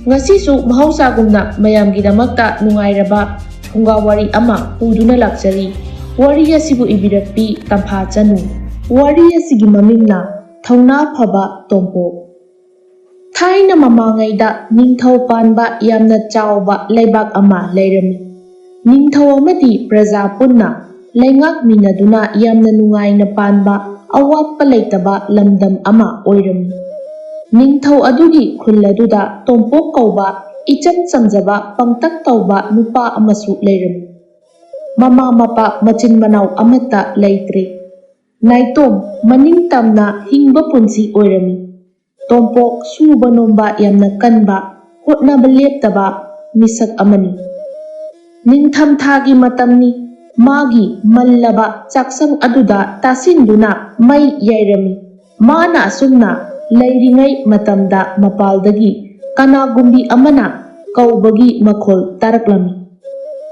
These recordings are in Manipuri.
Ngasisu mahausa-gumna mayamgidamagta nungairaba fungawari ama puduna lakjari. Wari asibu ibirakpi tampha chanu. Wari asigi mamingna thauna phaba tompo. Thaina mamangaida ningthau panba yamna chawba leibak ama leirami. Ningthau amadi praja punna leingak minaduna yamna nungaina panba awatpa leitaba lamdam ama oirami. Ningthau adugi khulladuda tompok kauba icham chamjaba pangtak tauba nupa amasu leirami. Mama mapa machin manau amata leitre. Naitom maning tamna hingba punsi oirami. Tompok suba nomba yamna kanba hotnaba leptaba misak amani. Ningtham thagi matamni magi mallaba chaksang aduda tasinduna mai yairami. Mana asumna leiringai matamda mapaldagi kanagumbi amana kaubagi makhol taraklami.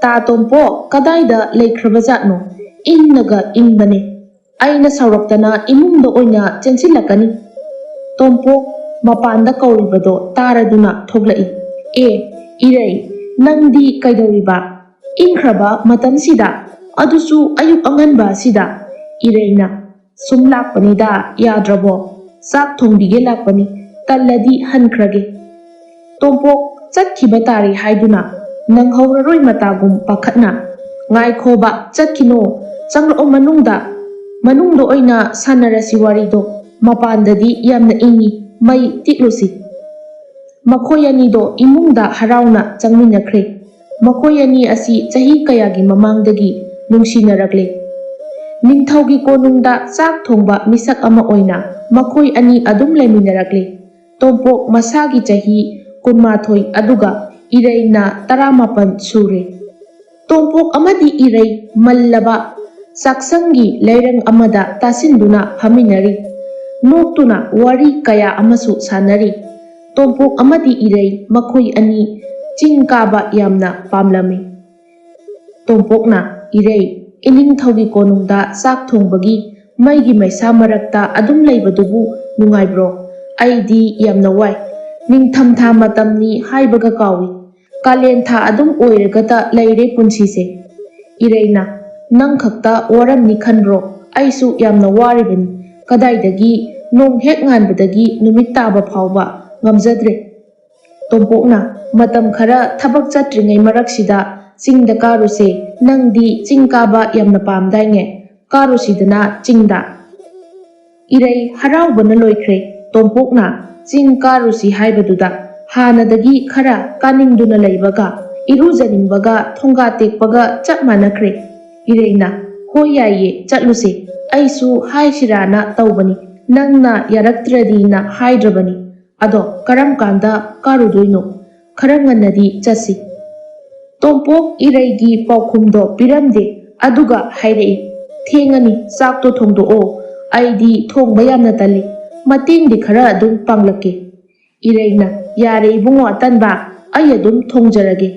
Ta tompo kadaida leikrabajatno innaga inbane. Aina sauraktana imungda oina chensilakani. Tompo mapanda kauribado taraduna thoglai. Irei nangdi kaidoriba. Inkraba matamsida adusu ayuk anganba sida. Ireina sumlakpanida yadrabo. Sak thongbige lakpani talladi hankrage. Tompok chatkhiba tari haiduna nanghauraroi matagum pakhatna ngaikhoba chatkino changrao manungda oina sanarasi warido mapandadi yamna ingi mai tiklusi. Makhoi anido imungda harauna changminakre. Makhoi ani asi chahi kayagi mamangdagi nungsinaragle. Ningthaugi konungda chak thongba misak ama oina makhoi ani adum laiminaragle. Tompok masagi chahi kunmathoi aduga ireina 18 sure. Tompok amadi irei mallaba saksangi leirang amada tasinduna phaminari. Noktuna wari kaya amasu sanari. Tompok amadi irei makhoi ani chingkaba yamna pamlami. Tompokna irei iningthaugi konungda sak thongbagi maigi maisa marakta adum leibadubu nungaibro. Aidi yamna wai. Ningtham tha matamni haibaga kawi. Kalen tha adum oiragata leire punsise. Ireina nang khakta waramni khanro aisu yamna waribani. Kadaidagi nong hek nganbadagi numit taba phawba ngamjadre. Tompokna matam khara thabak chatringai maraksida chingda karuse nangdi chingkaba yamna pamdainge karusidana chingda. Irei haraubana loikre. Tompokna ching karusi haibaduda hanadagi khara kaningduna leibaga irujaningbaga thonga tekpaga chap manakre. Ireina hoi yaye chatluse aisu haisirana taubani nangna yaraktradi na haidrabani. Ado karam kanda karudoino khara nganadi chasi. Tompok ireigi paukhumdo piramde aduga hairei. Thengani chakto thongdoo aidi thongba yamna tali. Mating di khara adum panglake. Ireina yare ibungo atanba ay adum thongjarage.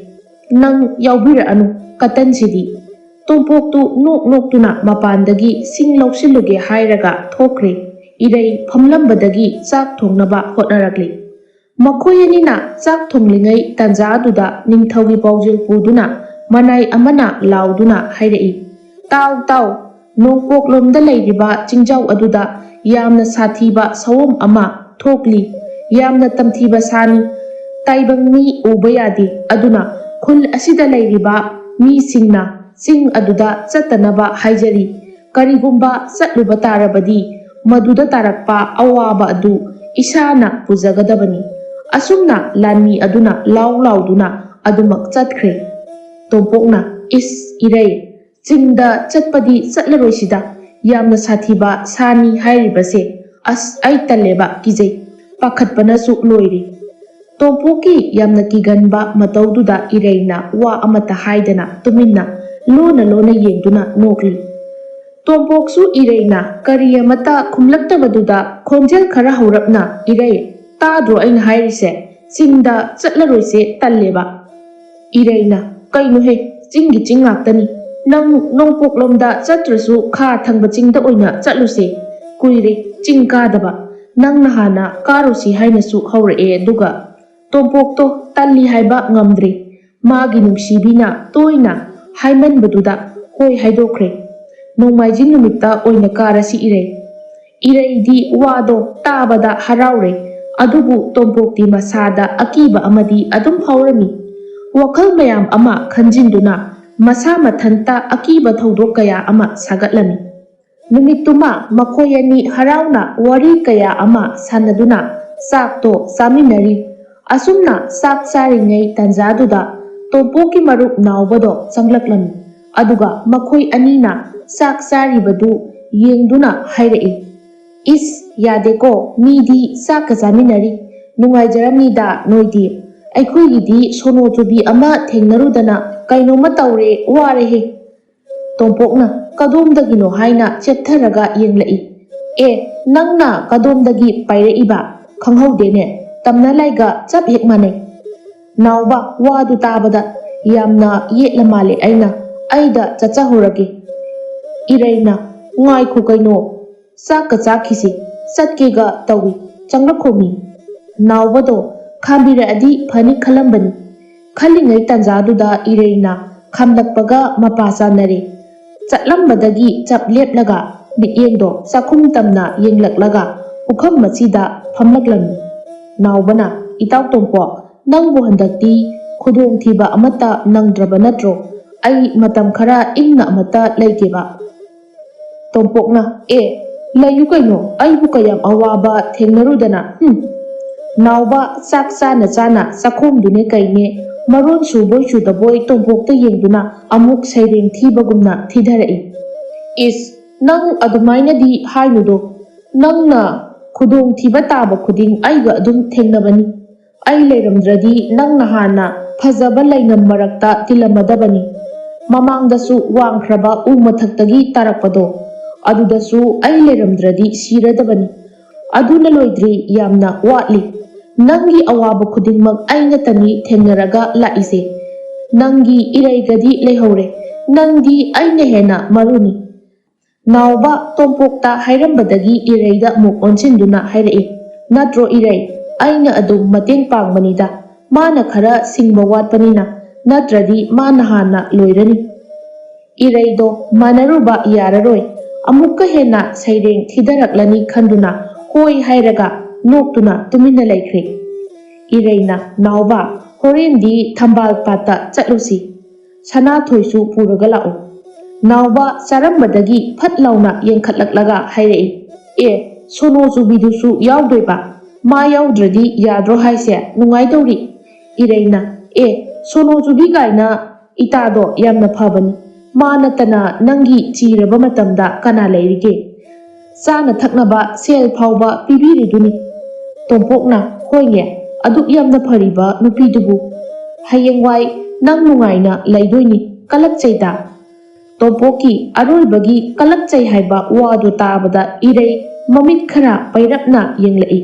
Nang yaubira anu katan sidi. Tompok tu nok tuna mapandagi sing lausiluge hairaga thokre. Irei phamlambadagi chak thongnaba hotnaragle. Makhoi anina chak thonglingai tanja aduda ningthaugi paujil puduna manai amana lauduna hairei. Tau nongpok lomda leiriba chingjau aduda yamna sathiba sawom ama thokli. Yamna tamthiba sani taibang mi ubayadi aduna khul asida leiriba mi singna sing aduda chatanaba haijari. Karigumba chatluba tarabadi maduda tarakpa awaba adu isana pujagadabani. Asumna lanmi aduna lauduna adumak chatkre. Tompokna irei chingda chatpadi chatlaroisida yamna sathiba sani hairibase ai taleba kijai pakhatpanasu loiri. Tompoki yamna kiganba mataududa ireina wa amata haidana tuminna lona yengduna nokli. Tompoksu ireina kariya mata khumlaktabaduda khonjel khara haurapna irei tadro aina hairise chingda chatlaroise talleba. Ireina kainuhe chingi chingaktani nang nongpok lomda chatrasu kha thangba chingda oina chatluse kuire chingkadaba nang nahana karusi hainasu haurae duga ꯇꯣꯝꯄꯣꯛꯇꯣ ꯇꯜꯂꯤ ꯍꯥꯏꯕ ꯉꯝꯗ꯭ꯔꯦ꯫ ꯃꯥꯒꯤ ꯅꯨꯡꯁꯤꯕꯤꯅ ꯇꯣꯏꯅ ꯍꯥꯏꯃꯟꯕꯗꯨꯗ ꯍꯣꯏ ꯍꯥꯏꯗꯣꯛꯈ꯭ꯔꯦ꯫ ꯅꯣꯡꯃꯥꯏꯖꯤꯡ ꯅꯨꯃꯤꯠꯇ ꯑꯣꯏꯅ ꯀꯥꯔꯁꯤ ꯏꯔꯩ꯫ ꯏꯔꯩꯗꯤ ꯋꯥꯗꯣ ꯇꯥꯕꯗ ꯍꯔꯥꯎꯔꯦ꯫ ꯑꯗꯨꯕꯨ ꯇꯣꯝꯄꯣꯛꯇꯤ ꯃꯁꯥꯗ ꯑꯀꯤꯕ ꯑꯃꯗꯤ ꯑꯗꯨം ꯐꯥꯎꯔꯝꯃꯤ꯫ ꯋꯥꯈꯜ ꯃꯌꯥꯝ ꯑꯃ ꯈꯟꯖꯤꯟꯗꯨꯅ ꯃꯁꯥ ꯃꯊꯟꯇ ꯑꯀꯤꯕ ꯊꯧꯗꯣꯛ ꯀꯌꯥ ꯑꯃ ꯁꯥꯒꯠꯂꯝꯃꯤ꯫ ꯅꯨꯃꯤꯠꯇꯨꯃ ꯃꯈꯣꯏ ꯑꯅꯤ ꯍꯔꯥꯎꯅ ꯋꯥꯔꯤ ꯀꯌꯥ ꯑꯃ ꯁꯥꯟꯅꯗꯨꯅ ꯆꯥꯛꯇꯣ ꯆꯥꯃꯤꯟꯅꯔꯤ꯫ ꯑꯁꯨꯝꯅ ꯆꯥꯛ ꯆꯥꯔꯤꯉꯩ ꯇꯥꯟꯖꯥꯗꯨꯗ ꯇꯣꯝꯄꯣꯛꯀꯤ ꯃꯔꯨꯞ ꯅꯥꯎꯕꯗꯣ ꯆꯪꯂꯛꯂꯝꯃꯤ꯫ ꯑꯗꯨꯒ ꯃꯈꯣꯏ ꯑꯅꯤꯅ ꯆꯥꯛ ꯆꯥꯔꯤꯕꯗꯨ ꯌꯦꯡꯗꯨꯅ ꯍꯥꯏꯔꯛꯏ, "ꯏꯁ ꯌꯥꯗꯦꯀꯣ, ꯃꯤꯗꯤ ꯆꯥꯛꯀ ꯆꯥꯃꯤꯟꯅꯔꯤ꯫ ꯅꯨꯡꯉꯥꯏꯖꯔꯝꯅꯤꯗ ꯅꯣꯏꯗꯤ꯫ ꯑꯩꯈꯣꯏꯒꯤꯗꯤ ꯁꯣꯅꯣ ꯆꯨꯕꯤ ꯑꯃ ꯊꯦꯡꯅꯔꯨꯗꯅ ꯀꯩꯅꯣꯝꯃ ꯇꯧꯔꯦ ꯋꯥꯔꯦꯍꯦ"꯫ ꯇꯣꯝꯄꯣꯛꯅ ꯀꯗꯣꯝꯗꯒꯤꯅꯣ ꯍꯥꯏꯅ ꯆꯦꯞꯊꯔꯒ ꯌꯦꯡꯂꯛꯏ꯫ "ꯑꯦ, ꯅꯪꯅ ꯀꯗꯣꯝꯗꯒꯤ ꯄꯥꯏꯔꯛꯏꯕ? ꯈꯪꯍꯧꯗꯦꯅꯦ, ꯇꯝꯅ ꯂꯥꯏꯒ ꯆꯞ ꯍꯦꯛ ꯃꯥꯟꯅꯩ"꯫ ꯅꯥꯎꯕ ꯋꯥꯗꯨ ꯇꯥꯕꯗ ꯌꯥꯝꯅ ꯌꯦꯠꯂ ꯃꯥꯜꯂꯦ ꯑꯩꯗ ꯆꯠꯆꯍꯧꯔꯒꯦ꯫ ꯏꯔꯩꯅ "ꯉꯥꯏꯈꯣ ꯀꯩꯅꯣ, ꯆꯥꯛꯀ ꯆꯥꯈꯤꯁꯤ, ꯆꯠꯀꯦꯒ ꯇꯧꯏ, ꯆꯪꯂꯛꯈꯣꯃꯤ"꯫ ꯅꯥꯎꯕꯗꯣ ꯈꯥꯝꯕꯤꯔꯛꯑꯗꯤ ꯐꯅꯤ ꯈꯜꯂꯝꯕꯅꯤ꯫ ꯈꯜꯂꯤꯉꯩ ꯇꯥꯟꯖꯥꯗꯨꯗ ꯏꯔꯩꯅ ꯈꯥꯝꯂꯛꯄꯒ ꯃꯄꯥ ꯆꯥꯟꯅꯔꯦ꯫ ꯆꯠꯂꯝꯕꯗꯒꯤ ꯆꯞ ꯂꯦꯞꯂꯒ ꯃꯤꯠꯌꯦꯡꯗꯣ ꯆꯥꯛꯈꯨꯝ ꯇꯝꯅ ꯌꯦꯡꯂꯛꯂꯒ ꯄꯨꯈꯝ ꯃꯆꯤꯗ ꯐꯝꯂꯛꯂꯝꯃꯤ꯫ ꯅꯥꯎꯕꯅ "ꯏꯇꯥꯎ ꯇꯣꯝꯄꯣꯛ, ꯅꯪꯕꯨ ꯍꯟꯗꯛꯇꯤ ꯈꯨꯗꯣꯡꯊꯤꯕ ꯑꯃꯠꯇ ꯅꯪꯗ꯭ꯔꯕ ꯅꯠꯇ꯭ꯔꯣ? ꯑꯩ ꯃꯇꯝ ꯈꯔ ꯏꯪꯅ ꯑꯃꯠꯇ ꯂꯩꯒꯦꯕ"꯫ ꯇꯣꯝꯄꯣꯛꯅ "ꯑꯦ, ꯂꯩꯌꯨ ꯀꯩꯅꯣ, ꯑꯩꯕꯨ ꯀꯌꯥꯝ ꯑꯋꯥꯕ ꯊꯦꯡꯅꯔꯨꯗꯅ ꯅꯥꯎꯕ ꯆꯥꯛ ꯆꯥꯅ ꯆꯥꯅ ꯆꯥꯛꯈꯣꯝꯗꯨꯅꯦ ꯀꯩꯅꯦ ꯃꯔꯣꯟ ꯁꯨꯕꯣꯏ ꯆꯨꯗꯕꯣꯏ ꯇꯣꯝꯄꯣꯛꯇ ꯌꯦꯡꯗꯨꯅ ꯑꯃꯨꯛ ꯁꯩꯔꯦꯡ ꯊꯤꯕꯒꯨꯝꯅ ꯊꯤꯙꯔꯛꯏ꯫ "ꯏꯁ, ꯅꯪ ꯑꯗꯨꯃꯥꯏꯅꯗꯤ ꯍꯥꯏꯅꯨꯗꯣ꯫ ꯅꯪꯅ ꯈꯨꯗꯣꯡꯊꯤꯕ ꯇꯥꯕ ꯈꯨꯗꯤꯡ ꯑꯩꯒ ꯑꯗꯨꯝ ꯊꯦꯡꯅꯕꯅꯤ꯫ ꯑꯩ ꯂꯩꯔꯝꯗ꯭ꯔꯗꯤ ꯅꯪꯅ ꯍꯥꯟꯅ ꯐꯖꯕ ꯂꯩꯅꯝ ꯃꯔꯛꯇ ꯇꯤꯜꯂꯝꯃꯗꯕꯅꯤ꯫ ꯃꯃꯥꯡꯗꯁꯨ ꯋꯥꯡꯈ꯭ꯔꯕ ꯎ ꯃꯊꯛꯇꯒꯤ ꯇꯥꯔꯛꯄꯗꯣ, ꯑꯗꯨꯗꯁꯨ ꯑꯩ ꯂꯩꯔꯝꯗ꯭ꯔꯗꯤ ꯁꯤꯔꯗꯕꯅꯤ꯫ ꯑꯗꯨꯅ ꯂꯣꯏꯗ꯭ꯔꯤ, ꯌꯥꯝꯅ ꯋꯥꯠꯂꯤ꯫ ꯅꯪꯒꯤ ꯑꯋꯥꯕ ꯈꯨꯗꯤꯡꯃꯛ ꯑꯩꯅꯇꯅꯤ ꯊꯦꯡꯅꯔꯒ ꯂꯥꯛꯏꯁꯦ꯫ ꯅꯪꯒꯤ ꯏꯔꯩꯒꯗꯤ ꯂꯩꯍꯧꯔꯦ, ꯅꯪꯗꯤ ꯑꯩꯅ ꯍꯦꯟꯅ ꯃꯔꯨꯅꯤ"꯫ ꯅꯥꯎꯕ ꯇꯣꯝꯄꯣꯛꯇ ꯍꯥꯏꯔꯝꯕꯗꯒꯤ ꯏꯔꯩꯗ ꯑꯃꯨꯛ ꯑꯣꯟꯁꯤꯟꯗꯨꯅ ꯍꯥꯏꯔꯛꯏ, "ꯅꯠꯇ꯭ꯔꯣ ꯏꯔꯩ, ꯑꯩꯅ ꯑꯗꯨꯝ ꯃꯇꯦꯡ ꯄꯥꯡꯕꯅꯤꯗ, ꯃꯥꯅ ꯈꯔ ꯁꯤꯡꯕ ꯋꯥꯠꯄꯅꯤꯅ, ꯅꯠꯇ꯭ꯔꯗꯤ ꯃꯥꯅ ꯍꯥꯟꯅ ꯂꯣꯏꯔꯅꯤ"꯫ ꯏꯔꯩꯗꯣ ꯃꯥꯟꯅꯔꯨꯕ ꯌꯥꯔꯔꯣꯏ, ꯑꯃꯨꯛꯀ ꯍꯦꯟꯅ ꯁꯩꯔꯦꯡ ꯊꯤꯙꯔꯛꯂꯅꯤ ꯈꯟꯗꯨꯅ ꯍꯣꯏ ꯍꯥꯏꯔꯒ ꯅꯣꯛꯇꯨꯅ ꯇꯨꯃꯤꯟꯅ ꯂꯩꯈ꯭ꯔꯦ꯫ ꯏꯔꯩꯅ "ꯅꯥꯎꯕ, ꯍꯣꯔꯦꯟꯗꯤ ꯊꯝꯕꯥꯜ ꯄꯥꯠꯇ ꯆꯠꯂꯨꯁꯤ, ꯁꯅꯥꯊꯣꯏꯁꯨ ꯄꯨꯔꯒ ꯂꯥꯛꯎ"꯫ ꯅꯥꯎꯕ ꯆꯥꯔꯝꯕꯗꯒꯤ ꯐꯠ ꯂꯥꯎꯅ ꯌꯦꯡꯈꯠꯂꯛꯂꯒ ꯍꯥꯏꯔꯛꯏ, "ꯑꯦ, ꯁꯣꯅꯣ ꯆꯨꯕꯤꯗꯨꯁꯨ ꯌꯥꯎꯗꯣꯏꯕ? ꯃꯥ ꯌꯥꯎꯗ꯭ꯔꯗꯤ ꯌꯥꯗ꯭ꯔꯣ ꯍꯥꯏꯁꯦ, ꯅꯨꯡꯉꯥꯏꯗꯧꯔꯤ"꯫ ꯏꯔꯩꯅ "ꯑꯦ, ꯁꯣꯅꯣ ꯆꯨꯕꯤ ꯀꯥꯏꯅ, ꯏꯇꯥꯗꯣ ꯌꯥꯝꯅ ꯐꯕꯅꯤ꯫ ꯃꯥ ꯅꯠꯇꯅ ꯅꯪꯒꯤ ꯆꯤꯔꯕ ꯃꯇꯝꯗ ꯀꯅꯥ ꯂꯩꯔꯤꯒꯦ? ꯆꯥꯅ ꯊꯛꯅꯕ ꯁꯦꯜ ꯐꯥꯎꯕ ꯄꯤꯕꯤꯔꯤꯗꯨꯅꯤ"꯫ ꯇꯣꯝꯄꯣꯛꯅ "ꯍꯣꯏꯅꯦ, ꯑꯗꯨꯛ ꯌꯥꯝꯅ ꯐꯔꯤꯕ ꯅꯨꯄꯤꯗꯨꯕꯨ, ꯍꯌꯦꯡꯋꯥꯏ ꯅꯪ ꯅꯨꯡꯉꯥꯏꯅ ꯂꯩꯗꯣꯏꯅꯤ, ꯀꯜꯂꯛꯆꯩꯗ"꯫ ꯇꯣꯝꯄꯣꯛꯀꯤ ꯑꯔꯣꯏꯕꯒꯤ "ꯀꯜꯂꯛꯆꯩ" ꯍꯥꯏꯕ ꯋꯥꯗꯨ ꯇꯥꯕꯗ ꯏꯔꯩ ꯃꯃꯤꯠ ꯈꯔ ꯄꯩꯔꯞꯅ ꯌꯦꯡꯂꯛꯏ꯫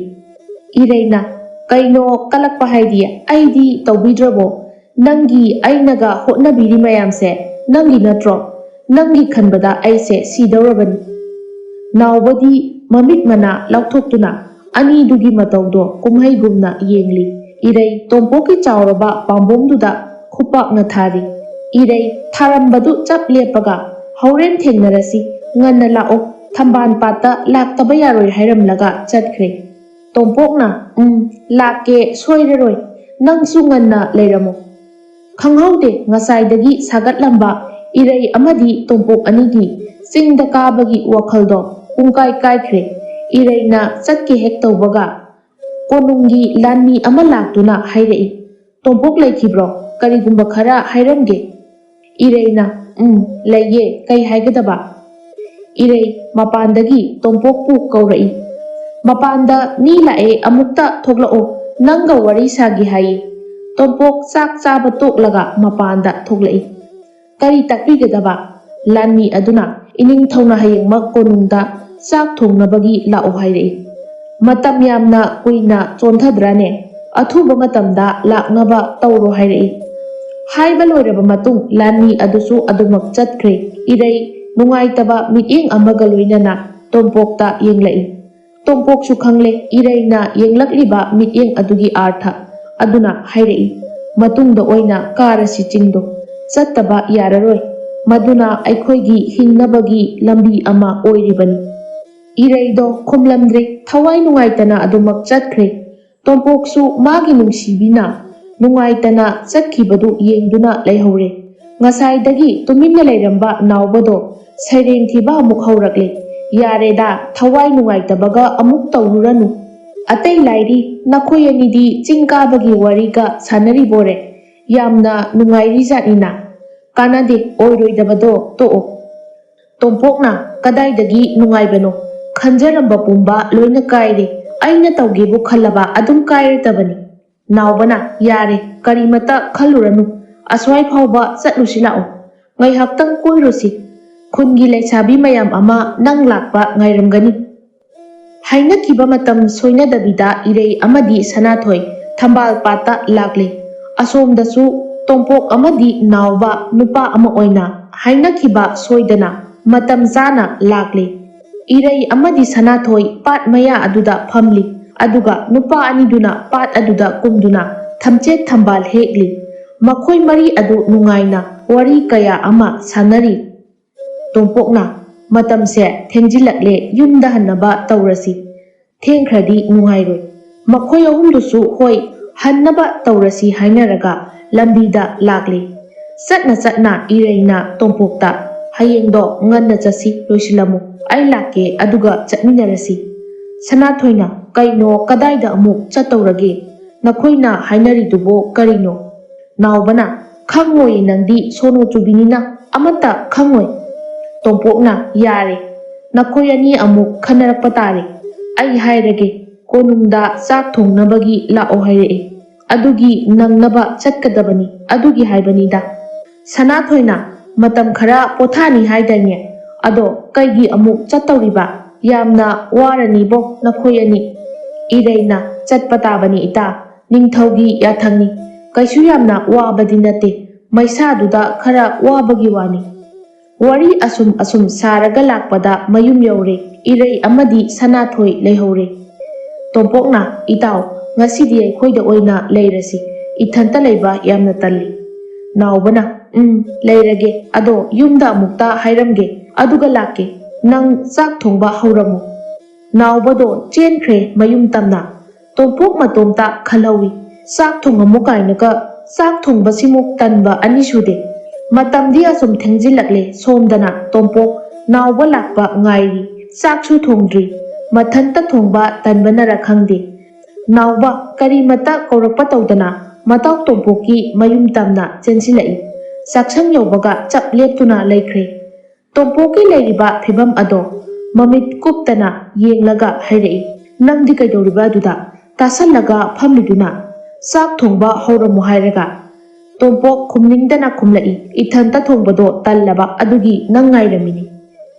ꯏꯔꯩꯅ "ꯀꯩꯅꯣ ꯀꯜꯂꯛꯄ ꯍꯥꯏꯗꯤ? ꯑꯩꯗꯤ ꯇꯧꯕꯤꯗ꯭ꯔꯕꯣ? ꯅꯪꯒꯤ ꯑꯩꯅꯒ ꯍꯣꯠꯅꯕꯤꯔꯤ ꯃꯌꯥꯝꯁꯦ ꯅꯪꯒꯤ ꯅꯠꯇ꯭ꯔꯣ? ꯅꯪꯒꯤ ꯈꯟꯕꯗ ꯑꯩꯁꯦ ꯁꯤꯗꯧꯔꯕꯅꯤ"꯫ ꯅꯥꯎꯕꯗꯤ ꯃꯃꯤꯠ ꯃꯅꯥ ꯂꯥꯎꯊꯣꯛꯇꯨꯅ ꯑꯅꯤꯗꯨꯒꯤ ꯃꯇꯧꯗꯣ ꯀꯨꯝꯍꯩꯒꯨꯝꯅ ꯌꯦꯡꯂꯤ꯫ ꯏꯔꯩ ꯇꯣꯝꯄꯣꯛꯀꯤ ꯆꯥꯎꯔꯕ ꯄꯥꯝꯕꯣꯝꯗꯨꯗ ꯈꯨꯄꯥꯛꯅ ꯊꯥꯔꯤ꯫ ꯏꯔꯩ ꯊꯥꯔꯝꯕꯗꯨ ꯆꯞ ꯂꯦꯞꯄꯒ "ꯍꯧꯔꯦꯟ ꯊꯦꯡꯅꯔꯁꯤ, ꯉꯟꯅ ꯂꯥꯛꯑꯣ, ꯊꯝꯕꯥꯜ ꯄꯥꯠꯇ ꯂꯥꯛꯇꯕ ꯌꯥꯔꯣꯏ" ꯍꯥꯏꯔꯝꯂꯒ ꯆꯠꯈ꯭ꯔꯦ꯫ ꯇꯣꯝꯄꯣꯛꯅ "ꯂꯥꯛꯀꯦ ꯁꯣꯏꯔꯔꯣꯏ, ꯅꯪꯁꯨ ꯉꯟꯅ ꯂꯩꯔꯝꯃꯣ"꯫ ꯈꯪꯍꯧꯗꯦ ꯉꯁꯥꯏꯗꯒꯤ ꯁꯥꯒꯠꯂꯝꯕ ꯏꯔꯩ ꯑꯃꯗꯤ ꯇꯣꯝꯄꯣꯛ ꯑꯅꯤꯒꯤ ꯆꯤꯡꯗ ꯀꯥꯕꯒꯤ ꯋꯥꯈꯜꯗꯣ ꯄꯨꯡꯀꯥꯏ ꯀꯥꯏꯈ꯭ꯔꯦ꯫ ꯏꯔꯩꯅ ꯆꯠꯀꯦ ꯍꯦꯛ ꯇꯧꯕꯒ ꯀꯣꯅꯨꯡꯒꯤ ꯂꯥꯟꯃꯤ ꯑꯃ ꯂꯥꯛꯇꯨꯅ ꯍꯥꯏꯔꯛꯏ, "ꯇꯣꯝꯄꯣꯛ ꯂꯩꯈꯤꯕ꯭ꯔꯣ? ꯀꯔꯤꯒꯨꯝꯕ ꯈꯔ ꯍꯥꯏꯔꯝꯒꯦ"꯫ ꯏꯔꯩꯅ "ꯂꯩꯌꯦ, ꯀꯩ ꯍꯥꯏꯒꯗꯕ"꯫ ꯏꯔꯩ ꯃꯄꯥꯟꯗꯒꯤ ꯇꯣꯝꯄꯣꯛꯄꯨ ꯀꯧꯔꯛꯏ꯫ "ꯃꯄꯥꯟꯗ ꯃꯤ ꯂꯥꯛꯑꯦ, ꯑꯃꯨꯛꯇ ꯊꯣꯛꯂꯛꯑꯣ, ꯅꯪꯒ ꯋꯥꯔꯤ ꯁꯥꯒꯦ ꯍꯥꯏꯌꯦ"꯫ ꯇꯣꯝꯄꯣꯛ ꯆꯥꯛ ꯆꯥꯕ ꯇꯣꯛꯂꯒ ꯃꯄꯥꯟꯗ ꯊꯣꯛꯂꯛꯏ꯫ "ꯀꯔꯤ ꯇꯥꯛꯄꯤꯒꯗꯕ"? ꯂꯥꯟꯃꯤ ꯑꯗꯨꯅ ꯏꯅꯤꯡꯊꯧꯅ ꯍꯌꯦꯡꯃꯛ ꯀꯣꯅꯨꯡꯗ ꯆꯥꯛ ꯊꯣꯡꯅꯕꯒꯤ ꯂꯥꯛꯑꯣ ꯍꯥꯏꯔꯛꯏ꯫ "ꯃꯇꯝ ꯌꯥꯝꯅ ꯀꯨꯏꯅ ꯆꯣꯟꯊꯗ꯭ꯔꯥꯅꯦ? ꯑꯊꯨꯕ ꯃꯇꯝꯗ ꯂꯥꯛꯅꯕ ꯇꯧꯔꯣ" ꯍꯥꯏꯔꯛꯏ꯫ ꯍꯥꯏꯕ ꯂꯣꯏꯔꯕ ꯃꯇꯨꯡ ꯂꯥꯟꯃꯤ ꯑꯗꯨꯁꯨ ꯑꯗꯨꯃꯛ ꯆꯠꯈ꯭ꯔꯦ꯫ ꯏꯔꯩ ꯅꯨꯡꯉꯥꯏꯇꯕ ꯃꯤꯠꯌꯦꯡ ꯑꯃꯒ ꯂꯣꯏꯅꯅ ꯇꯣꯝꯄꯣꯛꯇ ꯌꯦꯡꯂꯛꯏ꯫ ꯇꯣꯝꯄꯣꯛꯁꯨ ꯈꯪꯂꯦ ꯏꯔꯩꯅ ꯌꯦꯡꯂꯛꯂꯤꯕ ꯃꯤꯠꯌꯦꯡ ꯑꯗꯨꯒꯤ ꯑꯥꯔꯊ꯫ ꯑꯗꯨꯅ ꯍꯥꯏꯔꯛꯏ, ꯃꯇꯨꯡꯗ ꯑꯣꯏꯅ ꯀꯥꯔꯁꯤ ꯆꯤꯡꯗꯣ, ꯆꯠꯇꯕ ꯌꯥꯔꯔꯣꯏ, ꯃꯗꯨꯅ ꯑꯩꯈꯣꯏꯒꯤ ꯍꯤꯡꯅꯕꯒꯤ ꯂꯝꯕꯤ ꯑꯃ ꯑꯣꯏꯔꯤꯕꯅꯤ꯫ ꯏꯔꯩꯗꯣ ꯈꯨꯝꯂꯝꯗ꯭ꯔꯦ, ꯊꯋꯥꯏ ꯅꯨꯡꯉꯥꯏꯇꯅ ꯑꯗꯨꯃꯛ ꯆꯠꯈ꯭ꯔꯦ꯫ ꯇꯣꯝꯄꯣꯛꯁꯨ ꯃꯥꯒꯤ ꯅꯨꯡꯁꯤꯕꯤꯅ ꯅꯨꯡꯉꯥꯏꯇꯅ ꯆꯠꯈꯤꯕꯗꯨ ꯌꯦꯡꯗꯨꯅ ꯂꯩꯍꯧꯔꯦ꯫ ꯉꯁꯥꯏꯗꯒꯤ ꯇꯨꯃꯤꯟꯅ ꯂꯩꯔꯝꯕ ꯅꯥꯎꯕꯗꯣ ꯁꯩꯔꯦꯡ ꯊꯤꯕ ꯑꯃꯨꯛ ꯍꯧꯔꯛꯂꯦ꯫ ꯌꯥꯔꯦꯗꯥ, ꯊꯋꯥꯏ ꯅꯨꯡꯉꯥꯏꯇꯕꯒ ꯑꯃꯨꯛ ꯇꯧꯔꯨꯔꯅꯨ, ꯑꯇꯩ ꯂꯥꯏꯔꯤ, ꯅꯈꯣꯏ ꯑꯅꯤꯗꯤ ꯆꯤꯡ ꯀꯥꯕꯒꯤ ꯋꯥꯔꯤꯒ ꯁꯥꯟꯅꯔꯤꯕꯣꯔꯦ? ꯌꯥꯝꯅ ꯅꯨꯡꯉꯥꯏꯔꯤꯖꯥꯠꯅꯤꯅ꯫ ꯀꯥꯟꯅꯗꯦ, ꯑꯣꯏꯔꯣꯏꯗꯕꯗꯣ ꯇꯣꯛꯑꯣ꯫ ꯇꯣꯝꯄꯣꯛꯅ ꯀꯗꯥꯏꯗꯒꯤ ꯅꯨꯡꯉꯥꯏꯕꯅꯣ, ꯈꯟꯖꯔꯝꯕ ꯄꯨꯝꯕ ꯂꯣꯏꯅ ꯀꯥꯏꯔꯦ, ꯑꯩꯅ ꯇꯧꯒꯦꯕꯨ ꯈꯜꯂꯕ ꯑꯗꯨꯝ ꯀꯥꯏꯔꯗꯕꯅꯤ꯫ ꯅꯥꯎꯕꯅ, ꯌꯥꯔꯦ, ꯀꯔꯤꯃꯇ ꯈꯜꯂꯨꯔꯅꯨ, ꯑꯁ꯭ꯋꯥꯏ ꯐꯥꯎꯕ ꯆꯠꯂꯨꯁꯤ ꯂꯥꯛꯑꯣ, ꯉꯥꯏꯍꯥꯛꯇꯪ ꯀꯣꯏꯔꯨꯁꯤ, ꯈꯨꯟꯒꯤ ꯂꯩꯁꯥꯕꯤ ꯃꯌꯥꯝ ꯑꯃ ꯅꯪ ꯂꯥꯛꯄ ꯉꯥꯏꯔꯝꯒꯅꯤ꯫ ꯍꯥꯏꯅꯈꯤꯕ ꯃꯇꯝ ꯁꯣꯏꯅꯗꯕꯤꯗ ꯏꯔꯩ ꯑꯃꯗꯤ ꯁꯅꯥꯊꯣꯏ ꯊꯝꯕꯥꯜꯄꯥꯠꯇ ꯂꯥꯛꯂꯦ꯫ ꯑꯁꯣꯝꯗꯁꯨ ꯇꯣꯝꯄꯣꯛ ꯑꯃꯗꯤ ꯅꯥꯎꯕ ꯅꯨꯄꯥ ꯑꯃ ꯑꯣꯏꯅ ꯍꯥꯏꯅꯈꯤꯕ ꯁꯣꯏꯗꯅ ꯃꯇꯝ ꯆꯥꯅ ꯂꯥꯛꯂꯦ꯫ ꯏꯔꯩ ꯑꯃꯗꯤ ꯁꯅꯥꯊꯣꯏ ꯄꯥꯠ ꯃꯌꯥ ꯑꯗꯨꯗ ꯐꯝꯂꯤ, ꯑꯗꯨꯒ ꯅꯨꯄꯥ ꯑꯅꯤꯗꯨꯅ ꯄꯥꯠ ꯑꯗꯨꯗ ꯀꯨꯝꯗꯨꯅ ꯊꯝꯆꯦꯠ ꯊꯝꯕꯥꯜ ꯍꯦꯛꯂꯤ꯫ ꯃꯈꯣꯏ ꯃꯔꯤ ꯑꯗꯨ ꯅꯨꯡꯉꯥꯏꯅ ꯋꯥꯔꯤ ꯀꯌꯥ ꯑꯃ ꯁꯥꯟꯅꯔꯤ꯫ ꯇꯣꯝꯄꯣꯛꯅ, ꯃꯇꯝꯁꯦ ꯊꯦꯡꯖꯤꯜꯂꯛꯂꯦ, ꯌꯨꯝꯗ ꯍꯟꯅꯕ ꯇꯧꯔꯁꯤ, ꯊꯦꯡꯈ꯭ꯔꯗꯤ ꯅꯨꯡꯉꯥꯏꯔꯣꯏ꯫ ꯃꯈꯣꯏ ꯑꯍꯨꯝꯗꯨꯁꯨ ꯍꯣꯏ, ꯍꯟꯅꯕ ꯇꯧꯔꯁꯤ ꯍꯥꯏꯅꯔꯒ ꯂꯝꯕꯤꯗ ꯂꯥꯛꯂꯦ꯫ ꯆꯠꯅ ꯆꯠꯅ ꯏꯔꯩꯅ ꯇꯣꯝꯄꯣꯛꯇ, ꯍꯌꯦꯡꯗꯣ ꯉꯟꯅ ꯆꯠꯁꯤ, ꯂꯣꯏꯁꯤꯜꯂꯝꯃꯨ, ꯑꯩ ꯂꯥꯛꯀꯦ, ꯑꯗꯨꯒ ꯆꯠꯃꯤꯟꯅꯔꯁꯤ꯫ ꯁꯅꯥꯊꯣꯏꯅ, ꯀꯩꯅꯣ,ꯀꯗꯥꯏꯗ ꯑꯃꯨꯛ ꯆꯠꯇꯧꯔꯒꯦ? ꯅꯈꯣꯏꯅ ꯍꯥꯏꯅꯔꯤꯗꯨꯕꯣ ꯀꯔꯤꯅꯣ? ꯅꯥꯎꯕꯅ, ꯈꯪꯉꯣꯏ, ꯅꯪꯗꯤ ꯁꯣꯅꯣ ꯆꯨꯕꯤꯅꯤꯅ ꯑꯃꯠꯇ ꯈꯪꯉꯣꯏ꯫ ꯇꯣꯝꯄꯣꯛꯅ, ꯌꯥꯔꯦ, ꯅꯈꯣꯏ ꯑꯅꯤ ꯑꯃꯨꯛ ꯈꯟꯅꯔꯛꯄ ꯇꯥꯔꯦ, ꯑꯩ ꯍꯥꯏꯔꯒꯦ, ꯀꯣꯅꯨꯡꯗ ꯆꯥꯛ ꯊꯣꯡꯅꯕꯒꯤ ꯂꯥꯛꯑꯣ ꯍꯥꯏꯔꯛꯑꯦ, ꯑꯗꯨꯒꯤ ꯅꯪꯅꯕ ꯆꯠꯀꯗꯕꯅꯤ, ꯑꯗꯨꯒꯤ ꯍꯥꯏꯕꯅꯤꯗ꯫ ꯁꯅꯥꯊꯣꯏꯅ, ꯃꯇꯝ ꯈꯔ ꯄꯣꯊꯥꯅꯤ ꯍꯥꯏꯗꯥꯏꯅꯦ, ꯑꯗꯣ ꯀꯩꯒꯤ ꯑꯃꯨꯛ ꯆꯠꯇꯧꯔꯤꯕ? ꯌꯥꯝꯅ ꯋꯥꯔꯅꯤꯕꯣ ꯅꯈꯣꯏ ꯑꯅꯤ꯫ ꯏꯔꯩꯅ, ꯆꯠꯄ ꯇꯥꯕꯅꯤ ꯏꯇꯥ, ꯅꯤꯡꯊꯧꯒꯤ ꯌꯥꯊꯪꯅꯤ, ꯀꯩꯁꯨ ꯌꯥꯝꯅ ꯋꯥꯕꯗꯤ ꯅꯠꯇꯦ, ꯃꯩꯁꯥꯗꯨꯗ ꯈꯔ ꯋꯥꯕꯒꯤ ꯋꯥꯅꯤ꯫ ꯋꯥꯔꯤ ꯑꯁꯨꯝ ꯑꯁꯨꯝ ꯁꯥꯔꯒ ꯂꯥꯛꯄꯗ ꯃꯌꯨꯝ ꯌꯧꯔꯦ꯫ ꯏꯔꯩ ꯑꯃꯗꯤ ꯁꯅꯥꯊꯣꯏ ꯂꯩꯍꯧꯔꯦ꯫ ꯇꯣꯝꯄꯣꯛꯅ, ꯏꯇꯥꯎ, ꯉꯁꯤꯗꯤ ꯑꯩꯈꯣꯏꯗ ꯑꯣꯏꯅ ꯂꯩꯔꯁꯤ, ꯏꯊꯟꯇ ꯂꯩꯕ ꯌꯥꯝꯅ ꯇꯜꯂꯤ꯫ ꯅꯥꯎꯕꯅ, ꯂꯩꯔꯒꯦ, ꯑꯗꯣ ꯌꯨꯝꯗ ꯑꯃꯨꯛꯇ ꯍꯥꯏꯔꯝꯒꯦ, ꯑꯗꯨꯒ ꯂꯥꯛꯀꯦ, ꯅꯪ ꯆꯥꯛ ꯊꯣꯡꯕ ꯍꯧꯔꯝꯃꯨ꯫ ꯅꯥꯎꯕꯗꯣ ꯆꯦꯟꯈ꯭ꯔꯦ ꯃꯌꯨꯝ ꯇꯝꯅ꯫ ꯇꯣꯝꯄꯣꯛ ꯃꯇꯣꯝꯇ ꯈꯜꯍꯧꯏ, ꯆꯥꯛ ꯊꯣꯡꯉꯝꯃꯨ ꯀꯥꯏꯅꯒ, ꯆꯥꯛ ꯊꯣꯡꯕꯁꯤꯃꯨꯛ ꯇꯟꯕ ꯑꯅꯤ ꯁꯨꯗꯦ꯫ ꯃꯇꯝꯗꯤ ꯑꯁꯨꯝ ꯊꯦꯡꯖꯤꯜꯂꯛꯂꯦ, ꯁꯣꯝꯗꯅ ꯇꯣꯝꯄꯣꯛ ꯅꯥꯎꯕ ꯂꯥꯛꯄ ꯉꯥꯏꯔꯤ, ꯆꯥꯛꯁꯨ ꯊꯣꯡꯗ꯭ꯔꯤ, ꯃꯊꯟꯇ ꯊꯣꯡꯕ ꯇꯟꯕꯅꯔ ꯈꯪꯗꯦ, ꯅꯥꯎꯕ ꯀꯔꯤꯃꯇ ꯀꯧꯔꯛꯄ ꯇꯧꯗꯅ ꯃꯇꯥꯎ ꯇꯣꯝꯄꯣꯛꯀꯤ ꯃꯌꯨꯝ ꯇꯝꯅ ꯆꯦꯟꯁꯤꯜꯂꯛꯏ꯫ ꯆꯥꯛꯁꯪ ꯌꯧꯕꯒ ꯆꯞ ꯂꯦꯞꯇꯨꯅ ꯂꯩꯈ꯭ꯔꯦ꯫ ꯇꯣꯝꯄꯣꯛꯀꯤ ꯂꯩꯔꯤꯕ ꯐꯤꯚꯝ ꯑꯗꯣ ꯃꯃꯤꯠ ꯀꯨꯞꯇꯅ ꯌꯦꯡꯂꯒ ꯍꯥꯏꯔꯛꯏ, ꯅꯪꯗꯤ ꯀꯩꯗꯧꯔꯤꯕ ꯑꯗꯨꯗ, ꯇꯥꯁꯜꯂꯒ ꯐꯝꯂꯤꯗꯨꯅ, ꯆꯥꯛ ꯊꯣꯡꯕ ꯍꯧꯔꯝꯃꯨ ꯍꯥꯏꯔꯒ? ꯇꯣꯝꯄꯣꯛ ꯈꯨꯝꯅꯤꯡꯗꯅ ꯈꯨꯝꯂꯛꯏ, ꯏꯊꯟꯇ ꯊꯣꯡꯕꯗꯣ ꯇꯜꯂꯕ, ꯑꯗꯨꯒꯤ ꯅꯪ ꯉꯥꯏꯔꯝꯃꯤꯅꯤ꯫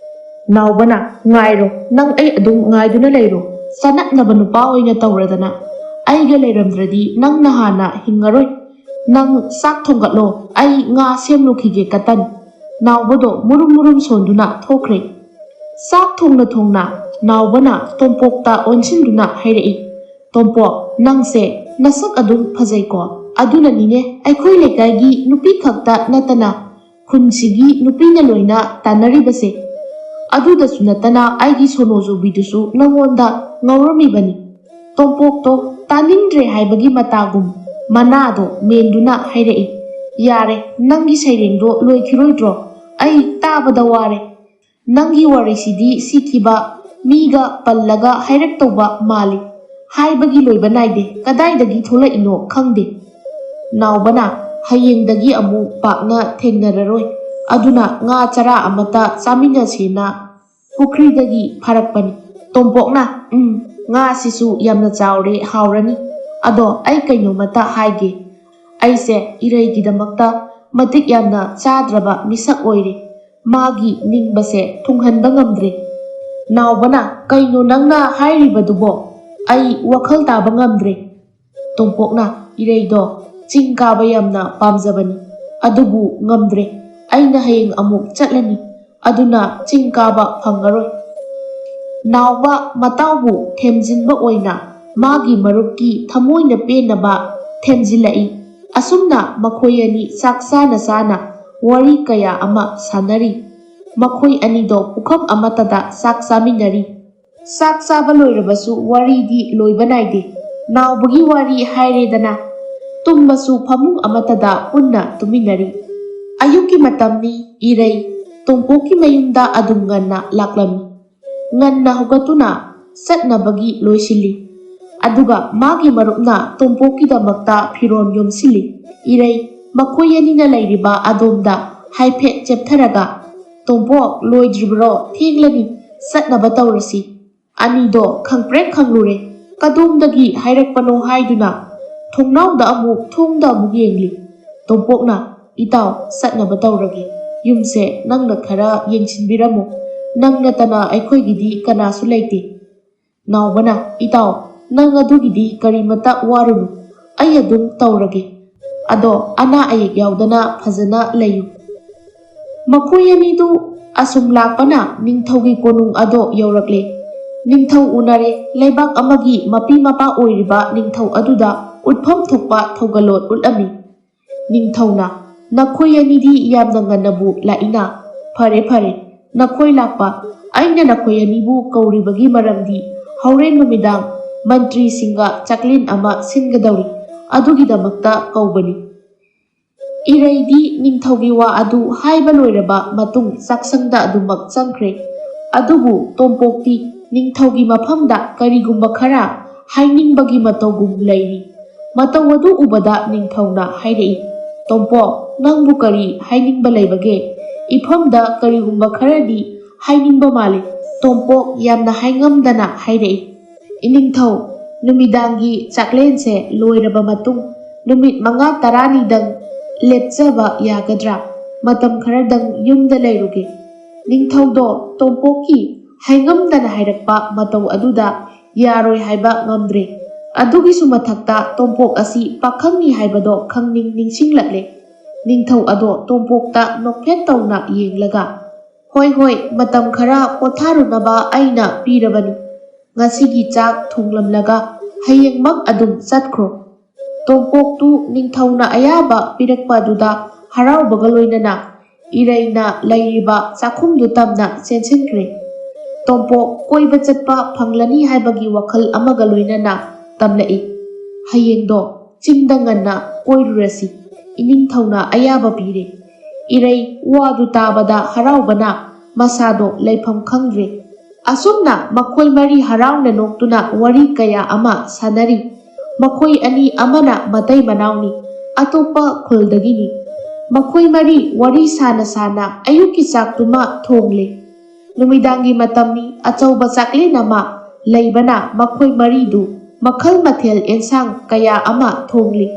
ꯅꯥꯎꯕꯅ, ꯉꯥꯏꯔꯣ, ꯅꯪ ꯑꯩ ꯑꯗꯨꯝ ꯉꯥꯏꯗꯨꯅ ꯂꯩꯔꯣ, ꯆꯅꯞꯅꯕ ꯅꯨꯄꯥ ꯑꯣꯏꯅ ꯇꯧꯔꯗꯅ, ꯑꯩꯒ ꯂꯩꯔꯝꯗ꯭ꯔꯗꯤ ꯅꯪꯅ ꯍꯥꯟꯅ ꯍꯤꯡꯉꯔꯣꯏ꯫ ꯅꯪ ꯆꯥꯛ ꯊꯣꯡꯒꯠꯂꯣ, ꯑꯩ ꯉꯥ ꯁꯦꯝꯂꯨꯈꯤꯒꯦ ꯀꯇꯟ꯫ ꯅꯥꯎꯕꯗꯣ मुरुम मुरुम सोंदुना थोख्रे। चाक थोंना थोंना नाउबना तोंपोक्ता ओनसिनदुना हाइरई, तोंपोक नंगसे नसक अदुम फजैको, अदुननिने अैखोइ लेकाइगी नुपी खक्ता नतना खुनसिगी नुपीना लोइना तानरिबसे, अदुदसु नतना आइगी सोनोजुबीदुसु नंगोंदा ngौरमिबनी। तोंपोक्तो तानिंद्रे हाइबगी मतागुम मनादो मेंदुना हाइरई, यारे नंगी सैरेंदो लोइखिरोइद्रो, अई ताबदा वारे, नंगी वारिसिदी सिखिबा मीगा पल्लगा हाइरक्तौबा माली, हाइबगी लोइबा नाइदे, कदाइदगी थोलइनो खंगदे। नाउबना हयेंदगी अमु पाकना थेंगनररोइ, अदुना nga चरा अमता चामिनसेना पुख्रीदगी फारकपनी। तोंपोकना nga सिसु यामना चावरे हावरनी, अदो अई कइनोमता हाइगे, अइसे इरैगिदमक्ता मतिक यामना चाद्रबा मिसक ओइरे, मागी निंगबसे थुंगहनबा ngamdre। नाउबना कइनो नंगना हाइरिबदुबो, अई वखल ताबा ngamdre। तोंपोकना इरैदो चिंग काबा यामना पामजबनी, अदुबु ngamdre, अइना हयेंग अमुक चटलनी, अदुना चिंग काबा फंगरोइ। नाउबा मताउबु थेमजिनबा ओइना मागी मरुपकी थमोइना पेनबा ꯊꯦꯝꯖꯤꯜꯂꯛꯏ꯫ ꯑꯁꯨꯝꯅ ꯃꯈꯣꯏ ꯑꯅꯤ ꯆꯥꯛ ꯆꯥꯅ ꯆꯥꯅ ꯋꯥꯔꯤ ꯀꯌꯥ ꯑꯃ ꯁꯥꯟꯅꯔꯤ꯫ ꯃꯈꯣꯏ ꯑꯅꯤꯗꯣ ꯄꯨꯈꯝ ꯑꯃꯠꯇꯗ ꯆꯥꯛ ꯆꯥꯃꯤꯟꯅꯔꯤ꯫ ꯆꯥꯛ ꯆꯥꯕ ꯂꯣꯏꯔꯕꯁꯨ ꯋꯥꯔꯤꯗꯤ ꯂꯣꯏꯕ ꯅꯥꯏꯗꯦ꯫ ꯅꯥꯎꯕꯒꯤ ꯋꯥꯔꯤ ꯍꯥꯏꯔꯦꯗꯅ ꯇꯨꯝꯕꯁꯨ ꯐꯃꯨꯡ ꯑꯃꯠꯇꯗ ꯄꯨꯟꯅ ꯇꯨꯝꯃꯤꯟꯅꯔꯤ꯫ ꯑꯌꯨꯛꯀꯤ ꯃꯇꯝꯅꯤ꯫ ꯏꯔꯩ ꯇꯣꯝꯄꯣꯛꯀꯤ ꯃꯌꯨꯝꯗ ꯑꯗꯨꯝ ꯉꯟꯅ ꯂꯥꯛꯂꯝꯃꯤ꯫ ꯉꯟꯅ ꯍꯧꯒꯠꯇꯨꯅ ꯆꯠꯅꯕꯒꯤ ꯂꯣꯏꯁꯤꯜꯂꯤ꯫ ꯑꯗꯨꯒ ꯃꯥꯒꯤ ꯃꯔꯨꯞꯅ ꯇꯣꯝꯄꯣꯛꯀꯤꯗꯃꯛꯇ ꯐꯤꯔꯣꯜ ꯌꯣꯝꯁꯤꯜꯂꯤ꯫ ꯏꯔꯩ ꯃꯈꯣꯏ ꯑꯅꯤꯅ ꯂꯩꯔꯤꯕ ꯑꯗꯣꯝꯗ ꯍꯥꯏꯐꯦꯠ ꯆꯦꯞꯊꯔꯒ "ꯇꯣꯝꯄꯣꯛ ꯂꯣꯏꯗ꯭ꯔꯤꯕ꯭ꯔꯣ? ꯊꯦꯡꯂꯅꯤ, ꯆꯠꯅꯕ ꯇꯧꯔꯁꯤ"꯫ ꯑꯅꯤꯗꯣ ꯈꯪꯄ꯭ꯔꯦꯛ ꯈꯪꯂꯨꯔꯦ꯫ ꯀꯗꯣꯝꯗꯒꯤ ꯍꯥꯏꯔꯛꯄꯅꯣ ꯍꯥꯏꯗꯨꯅ ꯊꯣꯡꯅꯥꯎꯗ ꯑꯃꯨꯛ ꯊꯣꯡꯗ ꯑꯃꯨꯛ ꯌꯦꯡꯂꯤ꯫ ꯇꯣꯝꯄꯣꯛꯅ "ꯏꯇꯥꯎ ꯆꯠꯅꯕ ꯇꯧꯔꯒꯦ, ꯌꯨꯝꯁꯦ ꯅꯪꯅ ꯈꯔ ꯌꯦꯡꯁꯤꯟꯕꯤꯔꯝꯃꯨ, ꯅꯪ ꯅꯠꯇꯅ ꯑꯩꯈꯣꯏꯒꯤꯗꯤ ꯀꯅꯥꯁꯨ ꯂꯩꯇꯦ"꯫ ꯅꯥꯎꯕꯅ "ꯏꯇꯥꯎ ꯅꯪ ꯑꯗꯨꯒꯤꯗꯤ ꯀꯔꯤꯃꯇ ꯋꯥꯔꯨꯅꯨ, ꯑꯩ ꯑꯗꯨꯝ ꯇꯧꯔꯒꯦ, ꯑꯗꯣ ꯑꯅꯥ ꯑꯌꯦꯛ ꯌꯥꯎꯗꯅ ꯐꯖꯅ ꯂꯩꯌꯨ"꯫ ꯃꯈꯣꯏ ꯑꯅꯤꯗꯨ ꯑꯁꯨꯝ ꯂꯥꯛꯄꯅ ꯅꯤꯡꯊꯧꯒꯤ ꯀꯣꯅꯨꯡ ꯑꯗꯣ ꯌꯧꯔꯛꯂꯦ꯫ ꯅꯤꯡꯊꯧ ꯎꯅꯔꯦ꯫ ꯂꯩꯕꯥꯛ ꯑꯃꯒꯤ ꯃꯄꯤ ꯃꯄꯥ ꯑꯣꯏꯔꯤꯕ ꯅꯤꯡꯊꯧ ꯑꯗꯨꯗ ꯎꯠꯐꯝ ꯊꯣꯛꯄ ꯊꯧꯒꯜꯂꯣꯟ ꯎꯠꯂꯝꯃꯤ꯫ ꯅꯤꯡꯊꯧꯅ "ꯅꯈꯣꯏ ꯑꯅꯤꯗꯤ ꯌꯥꯝꯅ ꯉꯟꯅꯕꯨ ꯂꯥꯛꯏꯅ, ꯐꯔꯦ ꯐꯔꯦ ꯅꯈꯣꯏ ꯂꯥꯛꯄ꯫ ꯑꯩꯅ ꯅꯈꯣꯏ ꯑꯅꯤꯕꯨ ꯀꯧꯔꯤꯕꯒꯤ ꯃꯔꯝꯗꯤ ꯍꯧꯔꯦꯟ ꯅꯨꯃꯤꯗꯥꯡ ꯃꯟꯇ꯭ꯔꯤꯁꯤꯡꯒ ꯆꯥꯛꯂꯦꯟ ꯑꯃ ꯁꯤꯟꯒꯗꯧꯔꯤ, ꯑꯗꯨꯒꯤꯗꯃꯛꯇ ꯀꯧꯕꯅꯤ"꯫ ꯏꯔꯩꯗꯤ ꯅꯤꯡꯊꯧꯒꯤ ꯋꯥ ꯑꯗꯨ ꯍꯥꯏꯕ ꯂꯣꯏꯔꯕ ꯃꯇꯨꯡ ꯆꯥꯛꯁꯪꯗ ꯑꯗꯨꯃꯛ ꯆꯪꯈ꯭ꯔꯦ꯫ ꯑꯗꯨꯕꯨ ꯇꯣꯝꯄꯣꯛꯇꯤ ꯅꯤꯡꯊꯧꯒꯤ ꯃꯐꯝꯗ ꯀꯔꯤꯒꯨꯝꯕ ꯈꯔ ꯍꯥꯏꯅꯤꯡꯕꯒꯤ ꯃꯇꯧꯒꯨꯝ ꯂꯩꯔꯤ꯫ ꯃꯇꯧ ꯑꯗꯨ ꯎꯕꯗ ꯅꯤꯡꯊꯧꯅ ꯍꯥꯏꯔꯛꯏ, "ꯇꯣꯝꯄꯣꯛ ꯅꯪꯕꯨ ꯀꯔꯤ ꯍꯥꯏꯅꯤꯡꯕ ꯂꯩꯕꯒꯦ? ꯏꯐꯝꯗ ꯀꯔꯤꯒꯨꯝꯕ ꯈꯔꯗꯤ ꯍꯥꯏꯅꯤꯡꯕ ꯃꯥꯜꯂꯤ"꯫ ꯇꯣꯝꯄꯣꯛ ꯌꯥꯝꯅ ꯍꯥꯏꯉꯝꯗꯅ ꯍꯥꯏꯔꯛꯏ, "ꯏꯅꯤꯡꯊꯧ, ꯅꯨꯃꯤꯗꯥꯡꯒꯤ ꯆꯥꯛꯂꯦꯟꯁꯦ ꯂꯣꯏꯔꯕ ꯃꯇꯨꯡ ꯅꯨꯃꯤꯠ 5-10ꯅꯤꯗꯪ ꯂꯦꯞꯆꯕ ꯌꯥꯒꯗ꯭ꯔꯥ? ꯃꯇꯝ ꯈꯔꯗꯪ ꯌꯨꯝꯗ ꯂꯩꯔꯨꯒꯦ"꯫ ꯅꯤꯡꯊꯧꯗꯣ ꯇꯣꯝꯄꯣꯛꯀꯤ ꯍꯥꯏꯉꯝꯗꯅ ꯍꯥꯏꯔꯛꯄ ꯃꯇꯧ ꯑꯗꯨꯗ ꯌꯥꯔꯣꯏ ꯍꯥꯏꯕ ꯉꯝꯗ꯭ꯔꯦ꯫ ꯑꯗꯨꯒꯤꯁꯨ ꯃꯊꯛꯇ ꯇꯣꯝꯄꯣꯛ ꯑꯁꯤ ꯄꯥꯈꯪꯅꯤ ꯍꯥꯏꯕꯗꯣ ꯈꯪꯅꯤꯡ ꯅꯤꯡꯁꯤꯡꯂꯛꯂꯦ꯫ ꯅꯤꯡꯊꯧ ꯑꯗꯣ ꯇꯣꯝꯄꯣꯛꯇ ꯅꯣꯛꯐꯦꯠ ꯇꯧꯅ ꯌꯦꯡꯂꯒ "ꯍꯣꯏ ꯍꯣꯏ, ꯃꯇꯝ ꯈꯔ ꯄꯣꯊꯥꯔꯨꯅꯕ ꯑꯩꯅ ꯄꯤꯔꯕꯅꯤ꯫ ꯉꯁꯤꯒꯤ ꯆꯥꯛ ꯊꯣꯡꯂꯝꯂꯒ ꯍꯌꯦꯡꯃꯛ ꯑꯗꯨꯝ ꯆꯠꯈ꯭ꯔꯣ"꯫ ꯇꯣꯝꯄꯣꯛꯇꯨ ꯅꯤꯡꯊꯧꯅ ꯑꯌꯥꯕ ꯄꯤꯔꯛꯄ ꯑꯗꯨꯗ ꯍꯔꯥꯎꯕꯒ ꯂꯣꯏꯅꯅ ꯏꯔꯩꯅ ꯂꯩꯔꯤꯕ ꯆꯥꯛꯈꯨꯝꯗꯨ ꯇꯝꯅ ꯆꯦꯟꯁꯤꯟꯈ꯭ꯔꯦ꯫ ꯇꯣꯝꯄꯣꯛ ꯀꯣꯏꯕ ꯆꯠꯄ ꯐꯪꯂꯅꯤ ꯍꯥꯏꯕꯒꯤ ꯋꯥꯈꯜ ꯑꯃꯒ ꯂꯣꯏꯅꯅ ꯇꯝꯂꯛꯏ꯫ "ꯍꯌꯦꯡꯗꯣ ꯆꯤꯡꯗ ꯉꯟꯅ ꯀꯣꯏꯔꯨꯔꯁꯤ"꯫ ꯏꯅꯤꯡꯊꯧꯅ ꯑꯌꯥꯕ ꯄꯤꯔꯦ꯫ ꯏꯔꯩ ꯋꯥꯗꯨ ꯇꯥꯕꯗ ꯍꯔꯥꯎꯕꯅ ꯃꯁꯥꯗꯣ ꯂꯩꯐꯝ ꯈꯪꯗ꯭ꯔꯦ꯫ ꯑꯁꯨꯝꯅ ꯃꯈꯣꯏ ꯃꯔꯤ ꯍꯔꯥꯎꯅ ꯅꯣꯛꯇꯨꯅ ꯋꯥꯔꯤ ꯀꯌꯥ ꯑꯃ ꯁꯥꯟꯅꯔꯤ꯫ ꯃꯈꯣꯏ ꯑꯅꯤ ꯑꯃꯅ ꯃꯇꯩ ꯃꯅꯥꯎꯅꯤ, ꯑꯇꯣꯞꯄ ꯈꯨꯜꯗꯒꯤꯅꯤ꯫ ꯃꯈꯣꯏ ꯃꯔꯤ ꯋꯥꯔꯤ ꯁꯥꯅ ꯁꯥꯅ ꯑꯌꯨꯛꯀꯤ ꯆꯥꯛꯇꯨꯃ ꯊꯣꯡꯂꯦ꯫ ꯅꯨꯃꯤꯗꯥꯡꯒꯤ ꯃꯇꯝꯅꯤ꯫ ꯑꯆꯧꯕ ꯆꯥꯛꯂꯦꯟ ꯑꯃ ꯂꯩꯕꯅ ꯃꯈꯣꯏ ꯃꯔꯤꯗꯨ ꯃꯈꯜ ꯃꯊꯦꯜ ꯑꯦꯟꯁꯥꯡ ꯀꯌꯥ ꯑꯃ ꯊꯣꯡꯂꯤ꯫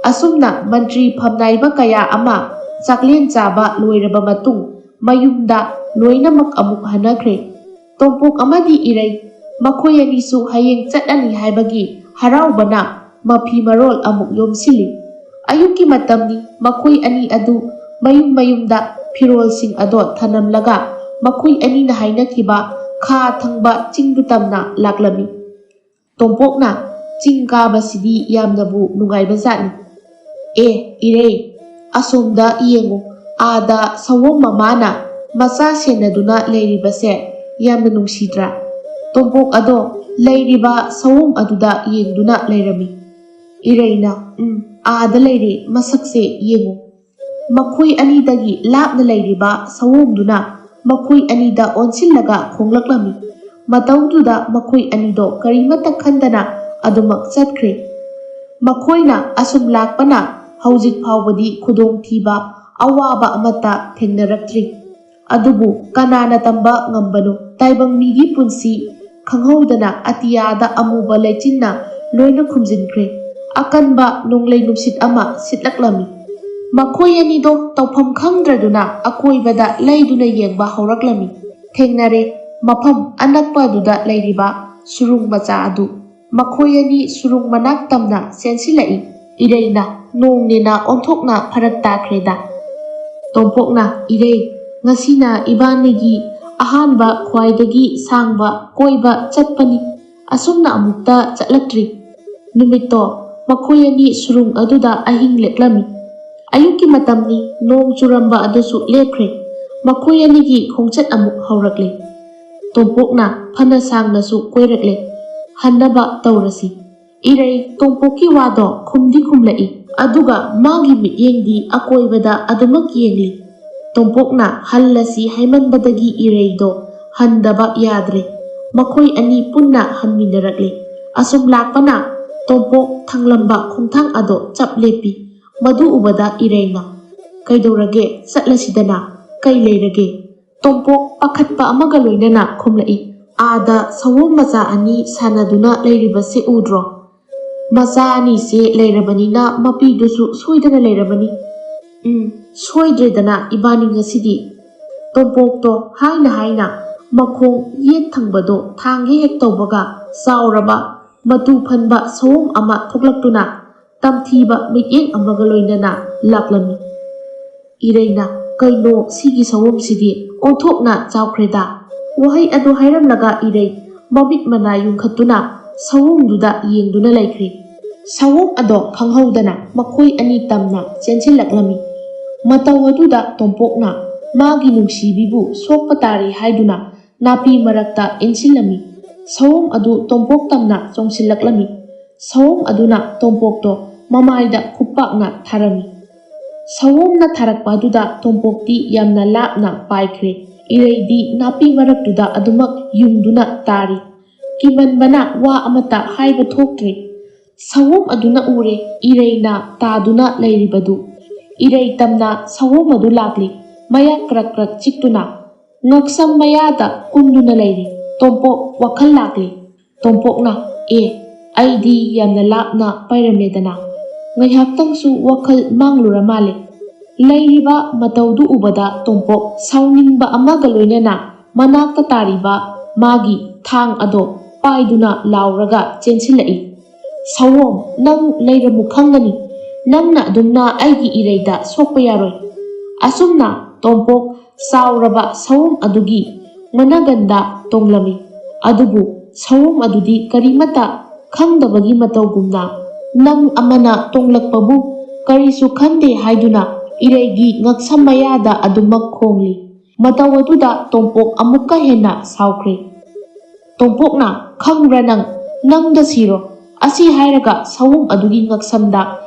ꯑꯁꯨꯝꯅ ꯃꯟꯇ꯭ꯔꯤ ꯐꯝꯅꯥꯏꯕ ꯀꯌꯥ ꯑꯃ ꯆꯥꯛꯂꯦꯟ ꯆꯥꯕ ꯂꯣꯏꯔꯕ ꯃꯇꯨꯡ ꯃꯌꯨꯝꯗ ꯂꯣꯏꯅꯃꯛ ꯑꯃꯨꯛ ꯍꯟꯅꯈ꯭ꯔꯦ꯫ ꯇꯣꯝꯄꯣꯛ ꯑꯃꯗꯤ ꯏꯔꯩ ꯃꯈꯣꯏ ꯑꯅꯤꯁꯨ ꯍꯌꯦꯡ ꯆꯠꯂꯅꯤ ꯍꯥꯏꯕꯒꯤ ꯍꯔꯥꯎꯕꯅ ꯃꯐꯤ ꯃꯔꯣꯜ ꯑꯃꯨꯛ ꯌꯣꯝꯁꯤꯜꯂꯤ꯫ ꯑꯌꯨꯛꯀꯤ ꯃꯇꯝꯅꯤ꯫ ꯃꯈꯣꯏ ꯑꯅꯤ ꯑꯗꯨ ꯃꯌꯨꯝ ꯃꯌꯨꯝꯗ ꯐꯤꯔꯣꯜꯁꯤꯡ ꯑꯗꯣ ꯊꯅꯝꯂꯒ ꯃꯈꯣꯏ ꯑꯅꯤꯅ ꯍꯥꯏꯅꯈꯤꯕ ꯈꯥ ꯊꯪꯕ ꯆꯤꯡꯗꯨ ꯇꯝꯅ ꯂꯥꯛꯂꯝꯃꯤ꯫ ꯇꯣꯝꯄꯣꯛꯅ "ꯆꯤꯡ ꯀꯥꯕꯁꯤꯗꯤ ꯌꯥꯝꯅꯕꯨ ꯅꯨꯡꯉꯥꯏꯕꯖꯥꯠꯅꯤ꯫ ꯏꯔꯩ, ꯑꯁꯣꯝꯗ ꯌꯦꯡꯉꯨ, ꯑꯥꯗ ꯁꯑꯣꯝ ꯃꯃꯥꯅ ꯃꯆꯥ ꯁꯦꯟꯅꯗꯨꯅ ꯂꯩꯔꯤꯕꯁꯦ ꯌꯥꯝꯅ ꯅꯨꯡꯁꯤꯗ꯭ꯔꯥ"꯫ ꯇꯣꯝꯄꯣꯛ ꯑꯗꯣ ꯂꯩꯔꯤꯕ ꯁꯑꯣꯝ ꯑꯗꯨꯗ ꯌꯦꯡꯗꯨꯅ ꯂꯩꯔꯝꯃꯤ꯫ ꯏꯔꯩꯅ "ꯑꯥꯗ ꯂꯩꯔꯦ, ꯃꯁꯛꯁꯦ ꯌꯦꯡꯉꯨ"꯫ ꯃꯈꯣꯏ ꯑꯅꯤꯗꯒꯤ ꯂꯥꯞꯅ ꯂꯩꯔꯤꯕ ꯁꯑꯣꯝꯗꯨꯅ ꯃꯈꯣꯏ ꯑꯅꯤꯗ ꯑꯣꯟꯁꯤꯜꯂꯒ ꯈꯣꯡꯂꯛꯂꯝꯃꯤ꯫ ꯃꯇꯧꯗꯨꯗ ꯃꯈꯣꯏ ꯑꯅꯤꯗꯣ ꯀꯔꯤꯃꯠꯇ ꯈꯟꯗꯅ ꯑꯗꯨꯃꯛ ꯆꯠꯈ꯭ꯔꯦ꯫ ꯃꯈꯣꯏꯅ ꯑꯁꯨꯝ ꯂꯥꯛꯄꯅ ꯍꯧꯖꯤꯛ ꯐꯥꯎꯕꯗꯤ ꯈꯨꯗꯣꯡꯊꯤꯕ ꯑꯋꯥꯕ ꯑꯃꯠꯇ ꯊꯦꯡꯅꯔꯛꯇ꯭ꯔꯤ꯫ ꯑꯗꯨꯕꯨ ꯀꯅꯥꯅ ꯇꯝꯕ ꯉꯝꯕꯅꯣ? ꯇꯥꯏꯕꯪ ꯃꯤꯒꯤ ꯄꯨꯟꯁꯤ ꯈꯪꯍꯧꯗꯅ ꯑꯇꯤꯌꯥꯗ ꯑꯃꯨꯕ ꯂꯩꯆꯤꯟꯅ ꯂꯣꯏꯅ ꯈꯨꯝꯖꯤꯟꯈ꯭ꯔꯦ꯫ ꯑꯀꯟꯕ ꯅꯣꯡꯂꯩ ꯅꯨꯡꯁꯤꯠ ꯑꯃ ꯁꯤꯠꯂꯛꯂꯝꯃꯤ꯫ ꯃꯈꯣꯏ ꯑꯅꯤꯗꯣ ꯇꯧꯐꯝ ꯈꯪꯗ꯭ꯔꯗꯨꯅ ꯑꯀꯣꯏꯕꯗ ꯂꯩꯗꯨꯅ ꯌꯦꯡꯕ ꯍꯧꯔꯛꯂꯝꯃꯤ꯫ ꯊꯦꯡꯅꯔꯦ ꯃꯐꯝ ꯑꯅꯛꯄ ꯑꯗꯨꯗ ꯂꯩꯔꯤꯕ ꯁꯨꯔꯨꯡ ꯃꯆꯥ ꯑꯗꯨ꯫ ꯃꯈꯣꯏ ꯑꯅꯤ ꯁꯨꯔꯨꯡ ꯃꯅꯥꯛ ꯇꯝꯅ ꯆꯦꯟꯁꯤꯜꯂꯛꯏ꯫ ꯏꯔꯩꯅ "ꯅꯣꯡꯅꯦꯅ ꯑꯣꯟꯊꯣꯛꯅ ꯐꯔꯛ ꯇꯥꯈ꯭ꯔꯦꯗ"꯫ ꯇꯣꯝꯄꯣꯛꯅ "ꯏꯔꯩ, ꯉꯁꯤꯅ ꯏꯕꯥꯅꯤꯒꯤ ꯑꯍꯥꯟꯕ ꯈ꯭ꯋꯥꯏꯗꯒꯤ ꯁꯥꯡꯕ ꯀꯣꯏꯕ ꯆꯠꯄꯅꯤ꯫ ꯑꯁꯨꯝꯅ ꯑꯃꯨꯛꯇ ꯆꯠꯂꯛꯇ꯭ꯔꯤ꯫ ꯅꯨꯃꯤꯠꯇꯣ ꯃꯈꯣꯏ ꯑꯅꯤ ꯁꯨꯔꯨꯡ ꯑꯗꯨꯗ ꯑꯍꯤꯡ ꯂꯦꯛꯂꯝꯃꯤ꯫ ꯑꯌꯨꯛꯀꯤ ꯃꯇꯝꯅꯤ, ꯅꯣꯡ ꯆꯨꯔꯝꯕ ꯑꯗꯨꯁꯨ ꯂꯦꯞꯈ꯭ꯔꯦ꯫ ꯃꯈꯣꯏ ꯑꯅꯤꯒꯤ ꯈꯣꯡꯆꯠ ꯑꯃꯨꯛ ꯍꯧꯔꯛꯂꯦ꯫ ꯇꯣꯝꯄꯣꯛꯅ ꯐꯅ ꯁꯥꯡꯅꯁꯨ ꯀꯣꯏꯔꯛꯂꯦ꯫ ꯍꯟꯅꯕ ꯇꯧꯔꯁꯤ꯫ ꯏꯔꯩ ꯇꯣꯝꯄꯣꯛꯀꯤ ꯋꯥꯗꯣ ꯈꯨꯝꯗꯤ ꯈꯨꯝꯂꯛꯏ, ꯑꯗꯨꯒ ꯃꯥꯒꯤ ꯃꯤꯠꯌꯦꯡꯗꯤ ꯑꯀꯣꯏꯕꯗ ꯑꯗꯨꯃꯛ ꯌꯦꯡꯂꯤ꯫ ꯇꯣꯝꯄꯣꯛꯅ ꯍꯜꯂꯁꯤ ꯍꯥꯏꯃꯟꯕꯗꯒꯤ ꯏꯔꯩꯗꯣ ꯍꯟꯗꯕ ꯌꯥꯗ꯭ꯔꯦ꯫ ꯃꯈꯣꯏ ꯑꯅꯤ ꯄꯨꯟꯅ ꯍꯟꯃꯤꯟꯅꯔꯛꯂꯦ꯫ ꯑꯁꯨꯝ ꯂꯥꯛꯄꯅ ꯇꯣꯝꯄꯣꯛ ꯊꯥꯡꯂꯝꯕ ꯈꯣꯡꯊꯥꯡ ꯑꯗꯣ ꯆꯞ ꯂꯦꯞꯄꯤ꯫ ꯃꯗꯨ ꯎꯕꯗ ꯏꯔꯩꯅ "ꯀꯩꯗꯧꯔꯒꯦ, ꯆꯠꯂꯁꯤꯗꯅ, ꯀꯩ ꯂꯩꯔꯒꯦ?" ꯇꯣꯝꯄꯣꯛ ꯄꯥꯈꯠꯄ ꯑꯃꯒ ꯂꯣꯏꯅꯅ ꯈꯨꯝꯂꯛꯏ, "ꯑꯥꯗ ꯁꯑꯣꯝ ꯃꯆꯥ ꯑꯅꯤ ꯁꯥꯟꯅꯗꯨꯅ ꯂꯩꯔꯤꯕꯁꯦ ꯎꯗ꯭ꯔꯣ? ꯃꯆꯥ ꯑꯅꯤꯁꯦ ꯂꯩꯔꯕꯅꯤꯅ ꯃꯄꯤꯗꯨꯁꯨ ꯁꯣꯏꯗꯅ ꯂꯩꯔꯕꯅꯤ꯫ ꯁꯣꯏꯗ꯭ꯔꯦꯗꯅ ꯏꯕꯥꯅꯤ ꯉꯁꯤꯗꯤ." ꯇꯣꯝꯄꯣꯛꯇꯣ ꯍꯥꯏꯅ ꯍꯥꯏꯅ ꯃꯈꯣꯡ ꯌꯦꯠ ꯊꯪꯕꯗꯣ ꯊꯥꯡꯒꯦ ꯍꯦꯛ ꯇꯧꯕꯒ ꯆꯥꯎꯔꯕ ꯃꯇꯨ ꯐꯟꯕ ꯁꯑꯣꯝ ꯑꯃ ꯊꯣꯛꯂꯛꯇꯨꯅ ꯇꯝꯊꯤꯕ ꯃꯤꯠꯌꯦꯡ ꯑꯃꯒ ꯂꯣꯏꯅꯅ ꯂꯥꯛꯂꯝꯃꯤ꯫ ꯏꯔꯩꯅ "ꯀꯩꯅꯣ ꯁꯤꯒꯤ ꯁꯑꯣꯝꯁꯤꯗꯤ ꯑꯣꯟꯊꯣꯛꯅ ꯆꯥꯎꯈ꯭ꯔꯦꯗ." ꯋꯥꯍꯩ ꯑꯗꯨ ꯍꯥꯏꯔꯝꯂꯒ ꯏꯔꯩ ꯃꯃꯤꯠ ꯃꯅꯥ ꯌꯨꯡꯈꯠꯇꯨꯅ ꯁꯑꯣꯝꯗꯨꯗ ꯌꯦꯡꯗꯨꯅ ꯂꯩꯈ꯭ꯔꯦ꯫ ꯁꯑꯣꯝ ꯑꯗꯣ ꯈꯪꯍꯧꯗꯅ ꯃꯈꯣꯏ ꯑꯅꯤ ꯇꯝꯅ ꯆꯦꯟꯁꯤꯜꯂꯛꯂꯝꯃꯤ꯫ ꯃꯇꯧ ꯑꯗꯨꯗ ꯇꯣꯝꯄꯣꯛꯅ ꯃꯥꯒꯤ ꯅꯨꯡꯁꯤꯕꯤꯕꯨ ꯁꯣꯛꯄ ꯇꯥꯔꯦ ꯍꯥꯏꯗꯨꯅ ꯅꯥꯄꯤ ꯃꯔꯛꯇ ꯏꯟꯁꯤꯜꯂꯝꯃꯤ꯫ ꯁꯑꯣꯝ ꯑꯗꯨ ꯇꯣꯝꯄꯣꯛ ꯇꯝꯅ ꯆꯣꯡꯁꯤꯜꯂꯛꯂꯝꯃꯤ꯫ ꯁꯑꯣꯝ ꯑꯗꯨꯅ ꯇꯣꯝꯄꯣꯛꯇꯣ ꯃꯃꯥꯏꯗ ꯈꯨꯄꯥꯛꯅ ꯊꯥꯔꯝꯃꯤ꯫ ꯁꯑꯣꯝꯅ ꯊꯥꯔꯛꯄ ꯑꯗꯨꯗ ꯇꯣꯝꯄꯣꯛꯇꯤ ꯌꯥꯝꯅ ꯂꯥꯞꯅ ꯄꯥꯏꯈ꯭ꯔꯦ꯫ ꯏꯔꯩꯗꯤ ꯅꯥꯄꯤ ꯃꯔꯛꯇꯨꯗ ꯑꯗꯨꯃꯛ ꯌꯨꯡꯗꯨꯅ ꯇꯥꯔꯤ꯫ ꯀꯤꯃꯟꯕꯅ ꯋꯥ ꯑꯃꯠꯇ ꯍꯥꯏꯕ ꯊꯣꯛꯇ꯭ꯔꯦ꯫ ꯁꯑꯣꯝ ꯑꯗꯨꯅ ꯎꯔꯦ ꯏꯔꯩꯅ ꯇꯥꯗꯨꯅ ꯂꯩꯔꯤꯕꯗꯨ꯫ ꯏꯔꯩ ꯇꯝꯅ ꯁꯑꯣꯝ ꯑꯗꯨ ꯂꯥꯛꯂꯤ, ꯃꯌꯥ ꯀ꯭ꯔꯛ ꯀ꯭ꯔꯛ ꯆꯤꯛꯇꯨꯅ ꯉꯛꯁꯝ ꯃꯌꯥꯗ ꯀꯨꯟꯗꯨꯅ ꯂꯩꯔꯤ꯫ ꯇꯣꯝꯄꯣꯛ ꯋꯥꯈꯜ ꯂꯥꯛꯂꯤ꯫ ꯇꯣꯝꯄꯣꯛꯅ "ꯑꯩꯗꯤ ꯌꯥꯝꯅ ꯂꯥꯞꯅ ꯄꯥꯏꯔꯝꯃꯦꯗꯅ." ꯉꯥꯏꯍꯥꯛꯇꯪꯁꯨ ꯋꯥꯈꯜ ꯃꯥꯡꯂꯨꯔ ꯃꯥꯜꯂꯦ꯫ ꯂꯩꯔꯤꯕ ꯃꯇꯧꯗꯨ ꯎꯕꯗ ꯇꯣꯝꯄꯣꯛ ꯁꯥꯎꯅꯤꯡꯕ ꯑꯃꯒ ꯂꯣꯏꯅꯅ ꯃꯅꯥꯛꯇ ꯇꯥꯔꯤꯕ ꯃꯥꯒꯤ ꯊꯥꯡ ꯑꯗꯣ ꯄꯥꯏꯗꯨꯅ ꯂꯥꯎꯔꯒ ꯆꯦꯟꯁꯤꯜꯂꯛꯏ꯫ "ꯁꯑꯣꯝ, ꯅꯪ ꯂꯩꯔꯝꯃꯨ ꯈꯪꯒꯅꯤ꯫ ꯅꯪꯅ ꯑꯗꯨꯝꯅ ꯑꯩꯒꯤ ꯏꯔꯩꯗ ꯁꯣꯛꯄ ꯌꯥꯔꯣꯏ." ꯑꯁꯨꯝꯅ ꯇꯣꯝꯄꯣꯛ ꯆꯥꯎꯔꯕ ꯁꯑꯣꯝ ꯑꯗꯨꯒꯤ ꯃꯅꯒꯟꯗ ꯇꯣꯡꯂꯝꯃꯤ꯫ ꯑꯗꯨꯕꯨ ꯁꯑꯣꯝ ꯑꯗꯨꯗꯤ ꯀꯔꯤꯃꯠꯇ ꯈꯪꯗꯕꯒꯤ ꯃꯇꯧꯒꯨꯝꯅ ꯅꯪ ꯑꯃꯅ ꯇꯣꯡꯂꯛꯄꯕꯨ ꯀꯔꯤꯁꯨ ꯈꯟꯗꯦ ꯍꯥꯏꯗꯨꯅ ꯏꯔꯩꯒꯤ ꯉꯛꯁꯝ ꯃꯌꯥꯗ ꯑꯗꯨꯃꯛ ꯈꯣꯡꯂꯤ꯫ ꯃꯇꯧ ꯑꯗꯨꯗ ꯇꯣꯝꯄꯣꯛ ꯑꯃꯨꯛꯀ ꯍꯦꯟꯅ ꯁꯥꯎꯈ꯭ꯔꯦ꯫ ꯇꯣꯝꯄꯣꯛꯅ "ꯈꯪꯕ꯭ꯔꯥ ꯅꯪꯗ ꯁꯤꯔꯣ." ꯑꯁꯤ ꯍꯥꯏꯔꯒ ꯁꯑꯣꯝ ꯑꯗꯨꯒꯤ ꯉꯛꯁꯝꯗ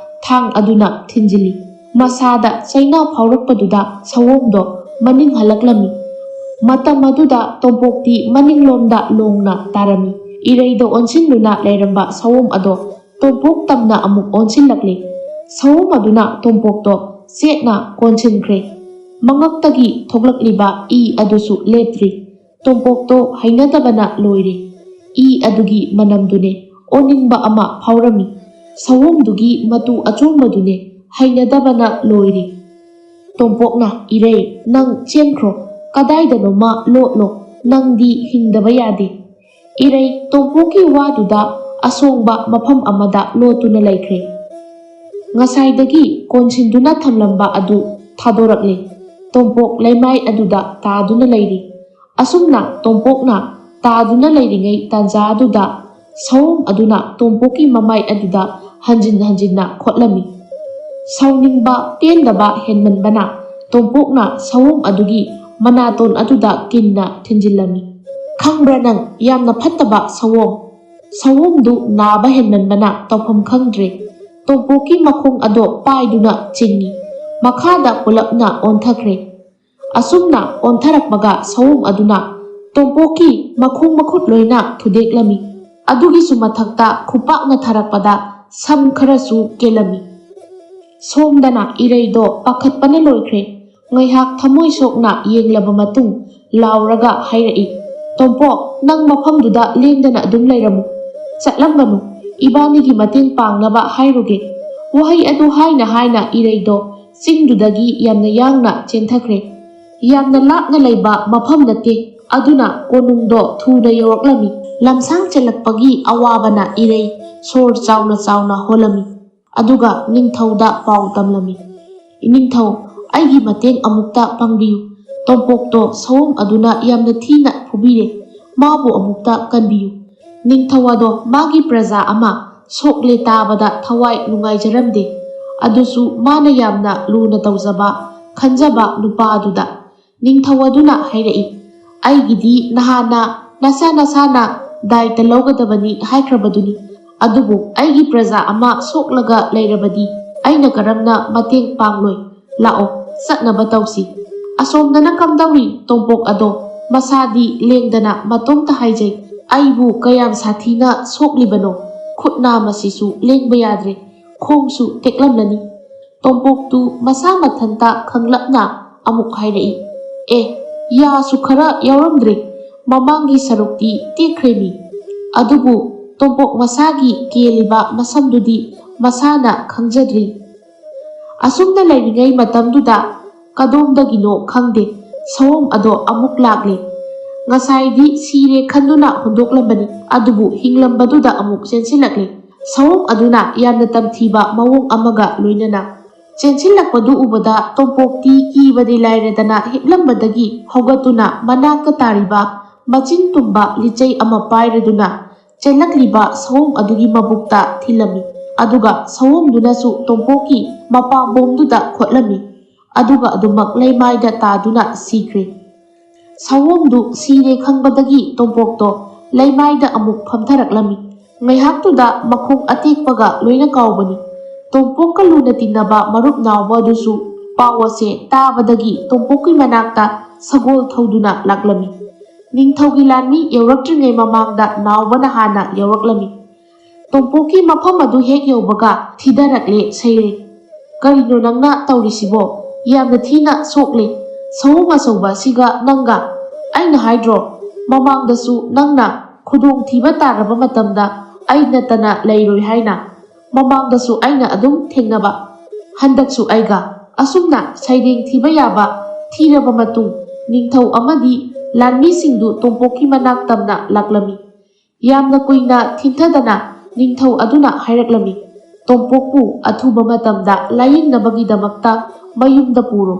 ꯊꯥꯡ ꯑꯗꯨꯅ ꯊꯤꯟꯖꯤꯜꯂꯤ꯫ ꯃꯁꯥꯗ ꯆꯩꯅꯥ ꯐꯥꯎꯔꯛꯄꯗꯨꯗ ꯁꯑꯣꯝꯗꯣ ꯃꯅꯤꯡ ꯍꯜꯂꯛꯂꯝꯃꯤ꯫ ꯃꯇꯝ ꯑꯗꯨꯗ ꯇꯣꯝꯄꯣꯛꯇꯤ ꯃꯅꯤꯡꯂꯣꯝꯗ ꯂꯣꯡꯅ ꯇꯥꯔꯝꯃꯤ꯫ ꯏꯔꯩꯗ ꯑꯣꯟꯁꯤꯟꯗꯨꯅ ꯂꯩꯔꯝꯕ ꯁꯑꯣꯝ ꯑꯗꯣ ꯇꯣꯝꯄꯣꯛ ꯇꯝꯅ ꯑꯃꯨꯛ ꯑꯣꯟꯁꯤꯜꯂꯛꯂꯦ꯫ ꯁꯑꯣꯝ ꯑꯗꯨꯅ ꯇꯣꯝꯄꯣꯛꯇꯣ ꯆꯦꯠꯅ ꯀꯣꯟꯁꯤꯟꯈ꯭ꯔꯦ꯫ ꯃꯉꯛꯇꯒꯤ ꯊꯣꯛꯂꯛꯂꯤꯕ ꯏ ꯑꯗꯨꯁꯨ ꯂꯦꯞꯇ꯭ꯔꯤ꯫ ꯇꯣꯝꯄꯣꯛꯇꯣ ꯍꯩꯅꯗꯕꯅ ꯂꯣꯏꯔꯦ꯫ ꯏ ꯑꯗꯨꯒꯤ ꯃꯅꯝꯗꯨꯅꯦ ꯑꯣꯅꯤꯡꯕ ꯑꯃ ꯐꯥꯎꯔꯝꯃꯤ꯫ ꯁꯑꯣꯝꯗꯨꯒꯤ ꯃꯇꯨ ꯑꯆꯣꯡꯕꯗꯨꯅꯦ ꯍꯩꯅꯗꯕꯅ ꯂꯣꯏꯔꯦ꯫ ꯇꯣꯝꯄꯣꯛꯅ "ꯏꯔꯩ, ꯅꯪ ꯆꯦꯟꯈ꯭ꯔꯣ, ꯀꯗꯥꯏꯗꯅꯣꯃ ꯂꯣꯠꯂꯣ, ꯅꯪꯗꯤ ꯍꯤꯡꯗꯕ ꯌꯥꯗꯦ." ꯏꯔꯩ ꯇꯣꯝꯄꯣꯛꯀꯤ ꯋꯥꯗꯨꯗ ꯑꯁꯣꯡꯕ ꯃꯐꯝ ꯑꯃꯗ ꯂꯣꯠꯇꯨꯅ ꯂꯩꯈ꯭ꯔꯦ꯫ ꯉꯁꯥꯏꯗꯒꯤ ꯀꯣꯟꯁꯤꯟꯗꯨꯅ ꯊꯝꯂꯝꯕ ꯑꯗꯨ ꯊꯥꯗꯣꯔꯛꯂꯦ꯫ ꯇꯣꯝꯄꯣꯛ ꯂꯩꯃꯥꯏ ꯑꯗꯨꯗ ꯇꯥꯗꯨꯅ ꯂꯩꯔꯤ꯫ ꯑꯁꯨꯝꯅ ꯇꯣꯝꯄꯣꯛꯅ ꯇꯥꯗꯨꯅ ꯂꯩꯔꯤꯉꯩ ꯇꯥꯟꯖꯥ ꯑꯗꯨꯗ ꯁꯑꯣꯝ ꯑꯗꯨꯅ ꯇꯣꯝꯄꯣꯛꯀꯤ ꯃꯃꯥꯏ ꯑꯗꯨꯗ ꯍꯟꯖꯤꯟ ꯍꯟꯖꯤꯟꯅ ꯈꯣꯠꯂꯝꯃꯤ꯫ ꯁꯥꯎꯅꯤꯡꯕ ꯄꯦꯟꯗꯕ ꯍꯦꯟꯃꯟꯕꯅ ꯇꯣꯝꯄꯣꯛꯅ ꯁꯑꯣꯝ ꯑꯗꯨꯒꯤ ꯃꯅꯥꯇꯣꯟ ꯑꯗꯨꯗ ꯀꯤꯟꯅ ꯊꯤꯟꯖꯤꯜꯂꯝꯃꯤ꯫ "ꯈꯪꯕ꯭ꯔꯥ ꯅꯪ, ꯌꯥꯝꯅ ꯐꯠꯇꯕ ꯁꯑꯣꯝ." ꯁꯑꯣꯝꯗꯨ ꯅꯥꯕ ꯍꯦꯟꯃꯟꯕꯅ ꯇꯧꯐꯝ ꯈꯪꯗ꯭ꯔꯦ꯫ ꯇꯣꯝꯄꯣꯛꯀꯤ ꯃꯈꯣꯡ ꯑꯗꯣ ꯄꯥꯏꯗꯨꯅ ꯆꯤꯡꯏ꯫ ꯃꯈꯥꯗ ꯄꯨꯂꯞꯅ ꯑꯣꯟꯊꯈ꯭ꯔꯦ꯫ ꯑꯁꯨꯝꯅ ꯑꯣꯟꯊꯔꯛꯄꯒ ꯁꯑꯣꯝ ꯑꯗꯨꯅ ꯇꯣꯝꯄꯣꯛꯀꯤ ꯃꯈꯣꯡ ꯃꯈꯨꯠ ꯂꯣꯏꯅ ꯊꯨꯗꯦꯛꯂꯝꯃꯤ꯫ ꯑꯗꯨꯒꯤꯁꯨ ꯃꯊꯛꯇ ꯈꯨꯄꯥꯛꯅ ꯊꯥꯔꯛꯄꯗ ꯁꯝ ꯈꯔꯁꯨ ꯀꯦꯜꯂꯝꯃꯤ꯫ ꯁꯣꯝꯗꯅ ꯏꯔꯩꯗꯣ ꯄꯥꯈꯠꯄꯅ ꯂꯣꯏꯈ꯭ꯔꯦ꯫ ꯉꯥꯏꯍꯥꯛ ꯊꯃꯣꯏ ꯁꯣꯛꯅ ꯌꯦꯡꯂꯕ ꯃꯇꯨꯡ ꯂꯥꯎꯔꯒ ꯍꯥꯏꯔꯛꯏ, "ꯇꯣꯝꯄꯣꯛ, ꯅꯪ ꯃꯐꯝꯗꯨꯗ ꯂꯦꯡꯗꯅ ꯑꯗꯨꯝ ꯂꯩꯔꯝꯃꯨ, ꯆꯠꯂꯝꯒꯅꯨ, ꯏꯕꯥꯅꯤꯒꯤ ꯃꯇꯦꯡ ꯄꯥꯡꯅꯕ ꯍꯥꯏꯔꯨꯒꯦ." ꯋꯥꯍꯩ ꯑꯗꯨ ꯍꯥꯏꯅ ꯍꯥꯏꯅ ꯏꯔꯩꯗꯣ ꯆꯤꯡꯗꯨꯗꯒꯤ ꯌꯥꯝꯅ ꯌꯥꯡꯅ ꯆꯦꯟꯊꯈ꯭ꯔꯦ꯫ ꯌꯥꯝꯅ ꯂꯥꯞꯅ ꯂꯩꯕ ꯃꯐꯝ ꯅꯠꯇꯦ, ꯑꯗꯨꯅ ꯀꯣꯅꯨꯡꯗꯣ ꯊꯨꯅ ꯌꯧꯔꯛꯂꯝꯃꯤ꯫ ꯂꯝꯁꯥꯡ ꯆꯦꯜꯂꯛꯄꯒꯤ ꯑꯋꯥꯕꯅ ꯏꯔꯩ ꯁꯣꯔ ꯆꯥꯎꯅ ꯆꯥꯎꯅ ꯍꯣꯜꯂꯝꯃꯤ꯫ ꯑꯗꯨꯒ ꯅꯤꯡꯊꯧꯗ ꯄꯥꯎ ꯇꯝꯂꯝꯃꯤ꯫ "ꯅꯤꯡꯊꯧ, ꯑꯩꯒꯤ ꯃꯇꯦꯡ ꯑꯃꯨꯛꯇ ꯄꯥꯡꯕꯤꯌꯨ꯫ ꯇꯣꯝꯄꯣꯛꯇꯣ ꯁꯑꯣꯝ ꯑꯗꯨꯅ ꯌꯥꯝꯅ ꯊꯤꯅ ꯐꯨꯕꯤꯔꯦ꯫ ꯃꯥꯕꯨ ꯑꯃꯨꯛꯇ ꯀꯟꯕꯤꯌꯨ." ꯅꯤꯡꯊꯧ ꯑꯗꯣ ꯃꯥꯒꯤ ꯄ꯭ꯔꯖꯥ ꯑꯃ ꯁꯣꯛꯂꯦ ꯇꯥꯕꯗ ꯊꯋꯥꯏ ꯅꯨꯡꯉꯥꯏꯖꯔꯝꯗꯦ꯫ ꯑꯗꯨꯁꯨ ꯃꯥꯅ ꯌꯥꯝꯅ ꯂꯨꯅ ꯇꯧꯖꯕ, ꯈꯟꯖꯕ ꯅꯨꯄꯥꯗꯨꯗ ꯅꯤꯡꯊꯧ ꯑꯗꯨꯅ ꯍꯥꯏꯔꯛꯏ, "ꯑꯩꯒꯤꯗꯤ ꯅꯍꯥꯟꯅ ꯅꯁꯥ ꯅꯁꯥꯅ ꯗꯥꯏꯇ ꯂꯧꯒꯗꯕꯅꯤ ꯍꯥꯏꯈ꯭ꯔꯕꯗꯨꯅꯤ꯫ ꯑꯗꯨꯕꯨ ꯑꯩꯒꯤ ꯄ꯭ꯔꯖꯥ ꯑꯃ ꯁꯣꯛꯂꯒ ꯂꯩꯔꯕꯗꯤ ꯑꯩꯅ ꯀꯔꯝꯅ ꯃꯇꯦꯡ ꯄꯥꯡꯂꯣꯏ? ꯂꯥꯛꯑꯣ, ꯆꯠꯅꯕ ꯇꯧꯁꯤ꯫ ꯑꯁꯣꯝꯗꯅ ꯀꯝꯗꯧꯔꯤ ꯇꯣꯝꯄꯣꯛ ꯑꯗꯣ? ꯃꯁꯥꯗꯤ ꯂꯦꯡꯗꯅ ꯃꯇꯣꯝꯇ ꯍꯥꯏꯖꯩ, ꯑꯩꯕꯨ ꯀꯌꯥꯝ ꯁꯥꯊꯤꯅ ꯁꯣꯛꯂꯤꯕꯅꯣ? ꯈꯨꯠ ꯅꯥꯝꯃꯁꯤꯁꯨ ꯂꯦꯡꯕ ꯌꯥꯗ꯭ꯔꯦ, ꯈꯣꯡꯁꯨ ꯇꯦꯛꯂꯝꯂꯅꯤ"꯫ ꯇꯣꯝꯄꯣꯛꯇꯨ ꯃꯁꯥ ꯃꯊꯟꯇ ꯈꯪꯂꯞꯅ ꯑꯃꯨꯛ ꯍꯥꯏꯔꯛꯏ, "ꯑꯦ, ꯌꯥꯁꯨ ꯈꯔ ꯌꯥꯎꯔꯝꯗ꯭ꯔꯦ, ꯃꯃꯥꯡꯒꯤ ꯁꯔꯨꯛꯇꯤ ꯇꯦꯛꯈ꯭ꯔꯦꯃꯤ꯫ ꯑꯗꯨꯕꯨ ꯇꯣꯝꯄꯣꯛ ꯃꯁꯥꯒꯤ ꯀꯦꯜꯂꯤꯕ ꯃꯁꯝꯗꯨꯗꯤ ꯃꯁꯥꯅ ꯈꯪꯖꯗ꯭ꯔꯤ꯫ ꯑꯁꯨꯝꯅ ꯂꯩꯔꯤꯉꯩ ꯃꯇꯝꯗꯨꯗ ꯀꯗꯣꯝꯗꯒꯤꯅꯣ ꯈꯪꯗꯦ, ꯁꯑꯣꯝ ꯑꯗꯣ ꯑꯃꯨꯛ ꯂꯥꯛꯂꯦ꯫ ꯉꯁꯥꯏꯗꯤ ꯁꯤꯔꯦ ꯈꯟꯗꯨꯅ ꯍꯨꯟꯗꯣꯛꯂꯝꯕꯅꯤ, ꯑꯗꯨꯕꯨ ꯍꯤꯡꯂꯝꯕꯗꯨꯗ ꯑꯃꯨꯛ ꯆꯦꯟꯁꯤꯜꯂꯛꯂꯦ꯫ ꯁꯑꯣꯝ ꯑꯗꯨꯅ ꯌꯥꯝꯅ ꯇꯝꯊꯤꯕ ꯃꯑꯣꯡ ꯑꯃꯒ ꯂꯣꯏꯅꯅ ꯆꯦꯟꯁꯤꯜꯂꯛꯄꯗꯨ ꯎꯕꯗ ꯇꯣꯝꯄꯣꯛꯇꯤ ꯀꯤꯕꯗꯤ ꯂꯥꯏꯔꯗꯅ ꯍꯤꯞꯂꯝꯕꯗꯒꯤ ꯍꯧꯒꯠꯇꯨꯅ ꯃꯅꯥꯛꯇ ꯇꯥꯔꯤꯕ ꯃꯆꯤꯟ ꯇꯨꯝꯕ ꯂꯤꯆꯩ ꯑꯃ ꯄꯥꯏꯔꯗꯨꯅ ꯆꯦꯜꯂꯛꯂꯤꯕ ꯁꯑꯣꯝ ꯑꯗꯨꯒꯤ ꯃꯕꯨꯛꯇ ꯊꯤꯜꯂꯝꯃꯤ꯫ ꯑꯗꯨꯒ ꯁꯑꯣꯝꯗꯨꯅꯁꯨ ꯇꯣꯝꯄꯣꯛꯀꯤ ꯃꯄꯥꯝꯕꯣꯝꯗꯨꯗ ꯈꯣꯠꯂꯝꯃꯤ꯫ ꯑꯗꯨꯒ ꯑꯗꯨꯃꯛ ꯂꯩꯃꯥꯏꯗ ꯇꯥꯗꯨꯅ ꯁꯤꯈ꯭ꯔꯦ꯫ ꯁꯑꯣꯝꯗꯨ ꯁꯤꯔꯦ ꯈꯪꯕꯗꯒꯤ ꯇꯣꯝꯄꯣꯛꯇꯣ ꯂꯩꯃꯥꯏꯗ ꯑꯃꯨꯛ ꯐꯝꯊꯔꯛꯂꯝꯃꯤ꯫ ꯉꯥꯏꯍꯥꯛꯇꯨꯗ ꯃꯈꯣꯡ ꯑꯇꯦꯛꯄꯒ ꯂꯣꯏꯅ ꯀꯥꯎꯕꯅꯤ꯫ ꯇꯣꯝꯄꯣꯛꯀ ꯂꯨꯅ ꯇꯤꯟꯅꯕ ꯃꯔꯨꯞ ꯅꯥꯎꯕ ꯑꯗꯨꯁꯨ ꯄꯥꯎ ꯑꯁꯦ ꯇꯥꯕꯗꯒꯤ ꯇꯣꯝꯄꯣꯛꯀꯤ ꯃꯅꯥꯛꯇ ꯁꯒꯣꯜ ꯊꯧꯗꯨꯅ ꯂꯥꯛꯂꯝꯃꯤ꯫ ꯅꯤꯡꯊꯧꯒꯤ ꯂꯥꯟꯃꯤ ꯌꯧꯔꯛꯇ꯭ꯔꯤꯉꯩ ꯃꯃꯥꯡꯗ ꯅꯥꯎꯕꯅ ꯍꯥꯟꯅ ꯌꯧꯔꯛꯂꯝꯃꯤ꯫ ꯇꯣꯝꯄꯣꯛꯀꯤ ꯃꯐꯝ ꯑꯗꯨ ꯍꯦꯛ ꯌꯧꯕꯒ ꯊꯤꯗꯔꯛꯂꯦ ꯁꯩꯔꯦꯡ꯫ "ꯀꯔꯤꯅꯣ ꯅꯪꯅ ꯇꯧꯔꯤꯁꯤꯕꯣ? ꯌꯥꯝꯅ ꯊꯤꯅ ꯁꯣꯛꯂꯦ꯫ ꯁꯑꯣꯝ ꯑꯆꯧꯕ ꯑꯁꯤꯒ ꯅꯪꯒ, ꯑꯩꯅ ꯍꯥꯏꯗ꯭ꯔꯣ ꯃꯃꯥꯡꯗꯁꯨ ꯅꯪꯅ ꯈꯨꯗꯣꯡꯊꯤꯕ ꯇꯥꯔꯕ ꯃꯇꯝꯗ ꯑꯩ ꯅꯠꯇꯅ ꯂꯩꯔꯣꯏ ꯍꯥꯏꯅ꯫ ꯃꯃꯥꯡꯗꯁꯨ ꯑꯩꯅ ꯑꯗꯨꯝ ꯊꯦꯡꯅꯕ, ꯍꯟꯗꯛꯁꯨ ꯑꯩꯒ ꯑꯁꯨꯝꯅ ꯁꯩꯔꯦꯡ ꯊꯤꯕ ꯌꯥꯕ ꯊꯤꯔꯕ ꯃꯇꯨꯡ ꯅꯤꯡꯊꯧ ꯑꯃꯗꯤ ꯂꯥꯟꯃꯤꯁꯤꯡꯗꯨ ꯇꯣꯝꯄꯣꯛꯀꯤ ꯃꯅꯥꯛ ꯇꯝꯅ ꯂꯥꯛꯂꯝꯃꯤ꯫ ꯌꯥꯝꯅ ꯀꯨꯏꯅ ꯊꯤꯟꯊꯗꯅ ꯅꯤꯡꯊꯧ ꯑꯗꯨꯅ ꯍꯥꯏꯔꯛꯂꯝꯃꯤ, "ꯇꯣꯝꯄꯣꯛꯄꯨ ꯑꯊꯨꯕ ꯃꯇꯝꯗ ꯂꯥꯌꯦꯡꯅꯕꯒꯤꯗꯃꯛꯇ ꯃꯌꯨꯝꯗ ꯄꯨꯔꯣ"꯫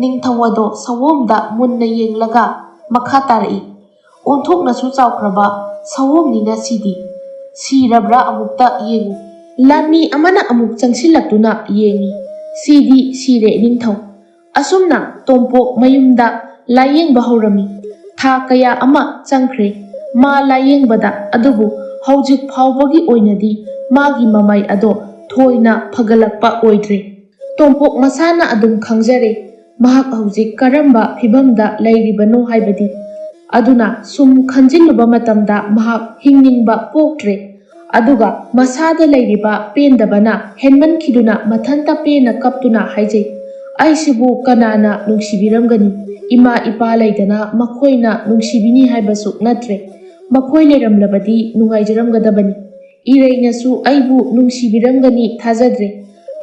ꯅꯤꯡꯊꯧ ꯑꯗꯣ ꯁꯑꯣꯝꯗ ꯃꯨꯟꯅ ꯌꯦꯡꯂꯒ ꯃꯈꯥ ꯇꯥꯔꯛꯏ, "ꯑꯣꯟꯊꯣꯛꯅꯁꯨ ꯆꯥꯎꯈ꯭ꯔꯕ ꯁꯑꯣꯝꯅꯤꯅ ꯁꯤꯗꯤ, ꯁꯤꯔꯕ꯭ꯔꯥ ꯑꯃꯨꯛꯇ ꯌꯦꯡꯉꯨ"꯫ ꯂꯥꯟꯃꯤ ꯑꯃꯅ ꯑꯃꯨꯛ ꯆꯪꯁꯤꯜꯂꯛꯇꯨꯅ ꯌꯦꯡꯉꯤ, "ꯁꯤꯗꯤ ꯁꯤꯔꯦ ꯅꯤꯡꯊꯧ"꯫ ꯑꯁꯨꯝꯅ ꯇꯣꯝꯄꯣꯛ ꯃꯌꯨꯝꯗ ꯂꯥꯌꯦꯡꯕ ꯍꯧꯔꯝꯃꯤ꯫ ꯊꯥ ꯀꯌꯥ ꯑꯃ ꯆꯪꯈ꯭ꯔꯦ ꯃꯥ ꯂꯥꯌꯦꯡꯕꯗ, ꯑꯗꯨꯕꯨ ꯍꯧꯖꯤꯛ ꯐꯥꯎꯕꯒꯤ ꯑꯣꯏꯅꯗꯤ ꯃꯥꯒꯤ ꯃꯃꯩ ꯑꯗꯣ ꯊꯣꯏꯅ ꯐꯒꯠꯂꯛꯄ ꯑꯣꯏꯗ꯭ꯔꯦ꯫ ꯇꯣꯝꯄꯣꯛ ꯃꯁꯥꯅ ꯑꯗꯨꯝ ꯈꯪꯖꯔꯦ ꯃꯍꯥꯛ ꯍꯧꯖꯤꯛ ꯀꯔꯝꯕ ꯐꯤꯚꯝꯗ ꯂꯩꯔꯤꯕꯅꯣ ꯍꯥꯏꯕꯗꯤ꯫ ꯑꯗꯨꯅ ꯁꯨꯝ ꯈꯟꯖꯤꯜꯂꯨꯕ ꯃꯇꯝꯗ ꯃꯍꯥꯛ ꯍꯤꯡꯅꯤꯡꯕ ꯄꯣꯛꯇ꯭ꯔꯦ꯫ ꯑꯗꯨꯒ ꯃꯁꯥꯗ ꯂꯩꯔꯤꯕ ꯄꯦꯟꯗꯕꯅ ꯍꯦꯟꯃꯟꯈꯤꯗꯨꯅ ꯃꯊꯟꯇ ꯄꯦꯟꯅ ꯀꯞꯇꯨꯅ ꯍꯥꯏꯖꯩ, "ꯑꯩꯁꯤꯕꯨ ꯀꯅꯥꯅ ꯅꯨꯡꯁꯤꯕꯤꯔꯝꯒꯅꯤ? ꯏꯃꯥ ꯏꯄꯥ ꯂꯩꯗꯅ ꯃꯈꯣꯏꯅ ꯅꯨꯡꯁꯤꯕꯤꯅꯤ ꯍꯥꯏꯕꯁꯨ ꯅꯠꯇ꯭ꯔꯦ꯫ ꯃꯈꯣꯏ ꯂꯩꯔꯝꯂꯕꯗꯤ ꯅꯨꯡꯉꯥꯏꯖꯔꯝꯒꯗꯕꯅꯤ꯫ ꯏꯔꯩꯅꯁꯨ ꯑꯩꯕꯨ ꯅꯨꯡꯁꯤꯕꯤꯔꯝꯒꯅꯤ ꯊꯥꯖꯗ꯭ꯔꯦ꯫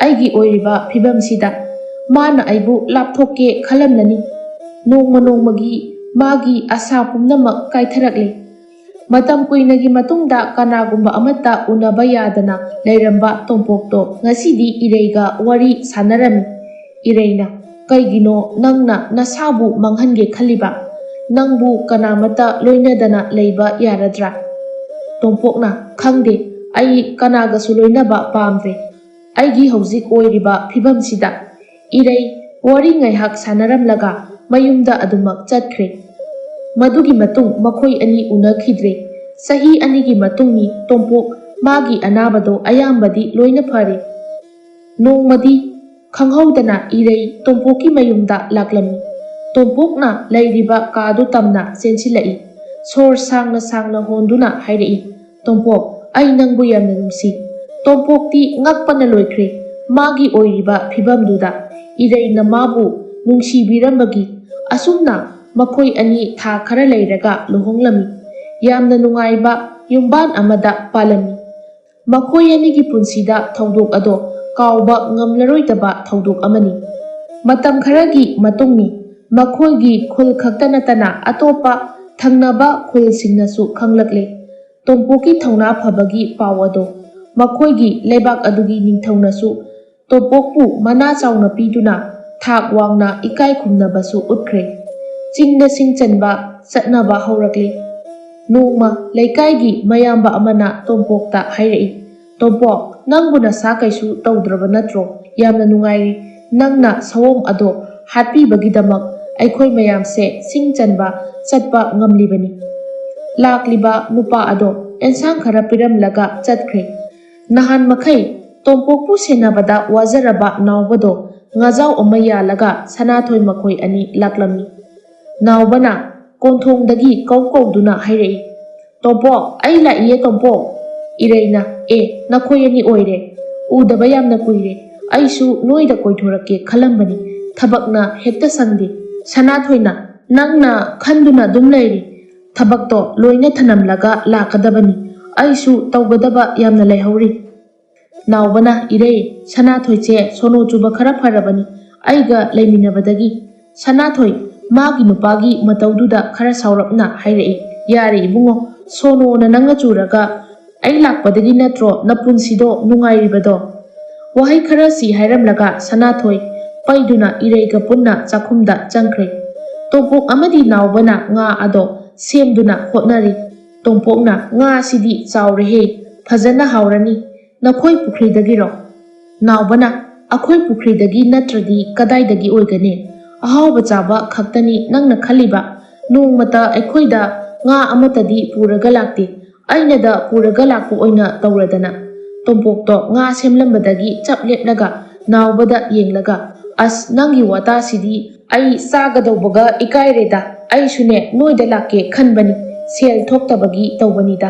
ꯑꯩꯒꯤ ꯑꯣꯏꯔꯤꯕ ꯐꯤꯚꯝꯁꯤꯗ ꯃꯥꯅ ꯑꯩꯕꯨ ꯂꯥꯞꯊꯣꯛꯀꯦ ꯈꯜꯂꯝꯂꯅꯤ"꯫ ꯅꯣꯡꯃ ꯅꯣꯡꯃꯒꯤ ꯃꯥꯒꯤ ꯑꯁꯥ ꯄꯨꯝꯅꯃꯛ ꯀꯥꯏꯊꯔꯛꯂꯦ꯫ ꯃꯇꯝ ꯀꯨꯏꯅꯒꯤ ꯃꯇꯨꯡꯗ ꯀꯅꯥꯒꯨꯝꯕ ꯑꯃꯠꯇ ꯎꯅꯕ ꯌꯥꯗꯅ ꯂꯩꯔꯝꯕ ꯇꯣꯝꯄꯣꯛꯇꯣ ꯉꯁꯤꯗꯤ ꯏꯔꯩꯒ ꯋꯥꯔꯤ ꯁꯥꯟꯅꯔꯝꯃꯤ꯫ ꯏꯔꯩꯅ, "ꯀꯩꯒꯤꯅꯣ ꯅꯪꯅ ꯅꯁꯥꯕꯨ ꯃꯥꯡꯍꯟꯒꯦ ꯈꯜꯂꯤꯕ? ꯅꯪꯕꯨ ꯀꯅꯥꯃꯠꯇ ꯂꯣꯏꯅꯗꯅ ꯂꯩꯕ ꯌꯥꯔꯗ꯭ꯔꯥ"꯫ ꯇꯣꯝꯄꯣꯛꯅ, "ꯈꯪꯗꯦ, ꯑꯩ ꯀꯅꯥꯒꯁꯨ ꯂꯣꯏꯅꯕ ꯄꯥꯝꯗ꯭ꯔꯦ, ꯑꯩꯒꯤ ꯍꯧꯖꯤꯛ ꯑꯣꯏꯔꯤꯕ ꯐꯤꯚꯝꯁꯤꯗ"꯫ ꯏꯔꯩ ꯋꯥꯔꯤ ꯉꯥꯏꯍꯥꯛ ꯁꯥꯟꯅꯔꯝꯂꯒ ꯃꯌꯨꯝꯗ ꯑꯗꯨꯃꯛ ꯆꯠꯈ꯭ꯔꯦ꯫ ꯃꯗꯨꯒꯤ ꯃꯇꯨꯡ ꯃꯈꯣꯏ ꯑꯅꯤ ꯎꯅꯈꯤꯗ꯭ꯔꯦ꯫ ꯆꯍꯤ ꯑꯅꯤꯒꯤ ꯃꯇꯨꯡꯅꯤ ꯇꯣꯝꯄꯣꯛ ꯃꯥꯒꯤ ꯑꯅꯥꯕꯗꯣ ꯑꯌꯥꯝꯕꯗꯤ ꯂꯣꯏꯅ ꯐꯔꯦ꯫ ꯅꯣꯡꯃꯗꯤ ꯈꯪꯍꯧꯗꯅ ꯏꯔꯩ ꯇꯣꯝꯄꯣꯛꯀꯤ ꯃꯌꯨꯝꯗ ꯂꯥꯛꯂꯝꯃꯤ꯫ ꯇꯣꯝꯄꯣꯛꯅ ꯂꯩꯔꯤꯕ ꯀꯥꯗꯨ ꯇꯝꯅ ꯆꯦꯟꯁꯤꯜꯂꯛꯏ꯫ ꯁꯣꯔ ꯁꯥꯡꯅ ꯁꯥꯡꯅ ꯍꯣꯟꯗꯨꯅ ꯍꯥꯏꯔꯛꯏ, "ꯇꯣꯝꯄꯣꯛ, ꯑꯩ ꯅꯪꯕꯨ ꯌꯥꯝꯅ ꯅꯨꯡꯁꯤ"꯫ ꯇꯣꯝꯄꯣꯛꯇꯤ ꯉꯛꯄꯅ ꯂꯣꯏꯈ꯭ꯔꯦ ꯃꯥꯒꯤ ꯑꯣꯏꯔꯤꯕ ꯐꯤꯚꯝꯗꯨꯗ ꯏꯔꯩꯅ ꯃꯥꯕꯨ ꯅꯨꯡꯁꯤꯕꯤꯔꯝꯕꯒꯤ꯫ ꯑꯁꯨꯝꯅ ꯃꯈꯣꯏ ꯑꯅꯤ ꯊꯥ ꯈꯔ ꯂꯩꯔꯒ ꯂꯨꯍꯣꯡꯂꯝꯃꯤ꯫ ꯌꯥꯝꯅ ꯅꯨꯡꯉꯥꯏꯕ ꯌꯨꯝꯕꯥꯟ ꯑꯃꯗ ꯄꯥꯜꯂꯝꯃꯤ꯫ ꯃꯈꯣꯏ ꯑꯅꯤꯒꯤ ꯄꯨꯟꯁꯤꯗ ꯊꯧꯗꯣꯛ ꯑꯗꯣ ꯀꯥꯎꯕ ꯉꯝꯂꯔꯣꯏꯗꯕ ꯊꯧꯗꯣꯛ ꯑꯃꯅꯤ꯫ ꯃꯇꯝ ꯈꯔꯒꯤ ꯃꯇꯨꯡꯅꯤ ꯃꯈꯣꯏꯒꯤ ꯈꯨꯜ ꯈꯛꯇ ꯅꯠꯇꯅ ꯑꯇꯣꯞꯄ ꯊꯪꯅꯕ ꯈꯨꯜꯁꯤꯡꯅꯁꯨ ꯈꯪꯂꯛꯂꯦ ꯇꯣꯝꯄꯣꯛꯀꯤ ꯊꯧꯅꯥ ꯐꯕꯒꯤ ꯄꯥꯎ ꯑꯗꯣ꯫ ꯃꯈꯣꯏꯒꯤ ꯂꯩꯕꯥꯛ ꯑꯗꯨꯒꯤ ꯅꯤꯡꯊꯧꯅꯁꯨ ꯇꯣꯝꯄꯣꯛꯄꯨ ꯃꯅꯥ ꯆꯥꯎꯅ ꯄꯤꯗꯨꯅ ꯊꯥꯛ ꯋꯥꯡꯅ ꯏꯀꯥꯏ ꯈꯨꯝꯅꯕꯁꯨ ꯎꯠꯈ꯭ꯔꯦ꯫ ꯆꯤꯡꯗ ꯁꯤꯡ ꯆꯟꯕ ꯆꯠꯅꯕ ꯍꯧꯔꯛꯂꯦ꯫ Noma leikaygi mayamba amana Tompokta hairei. Tompok, nangbu nasa kaisu tawdraba natro, yamna nungairi, nangna sawom ado hatpibagidamag aikhoi mayamse singchanba chatpa ngamlibani. Lakliba nupa ado ensang khara piramlaga chatkre. Nahan makai Tompokpu senabada wazaraba nawbado ngajau ama yalaga sanathoi makhoi ani laklami. Nawbana konthongdagi kauduna hairei. Tompok, ai laiye Tompok. Ireina, nakhoi ani oire. Udaba yamna kuire. Aisu noida koithorake khalambani. Thabakna hekta sangde. Sanathoina nangna khanduna dum lairi. Thabakto loina thanamlaga lakadabani. Aisu tawgadaba yamna laihauri. Nawbana irei Sanathoiche sono chuba khara pharabani. Aiga laiminabadagi. Sanathoi magi nupagi mataududa khara saurapna hairei. Yare ibungo sono na nanga churaga ai lakpadagi natro napunsido nungairibado. Wahai khara si hairamlaga Sanathoi paiduna ireiga punna chakhumda changkre. Tompok amadi nawbana nga ado semduna hotnari. Tompokna nga sidi chawrehe phajana haurani. Nakhoi pukhridagiro. Nawbana akhoi pukhridagi natradi kadaidagi oigane. Ahawba chaba khaktani nangna khaliba. Nongmata aikhoida nga amatadi puraga lakti. Ainada puraga lakpu oina tawradana. Tompokto nga semlambadagi chaplepnaga nawbada yenglaga. As nangi wata sidi ai sagadawbaga ikaireda. Ai sune noida lakke khanbani. Sel thoktabagi tawbanida.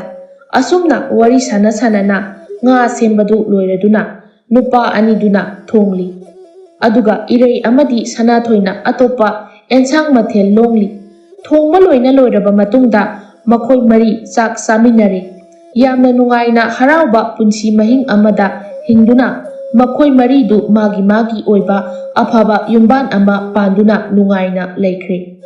Asumna wari sana sanana nga sembadu loiraduna. Nupa aniduna thongli. Aduga irei amadi Sanathoina atopa ensang mathel longli. Thongba loina loiraba matungda makhoi mari chak saminare. Yamna nungaina harauba punsi mahing amada hingduna makhoi maridu magi oiba afaba yumban ama panduna nungaina laikre.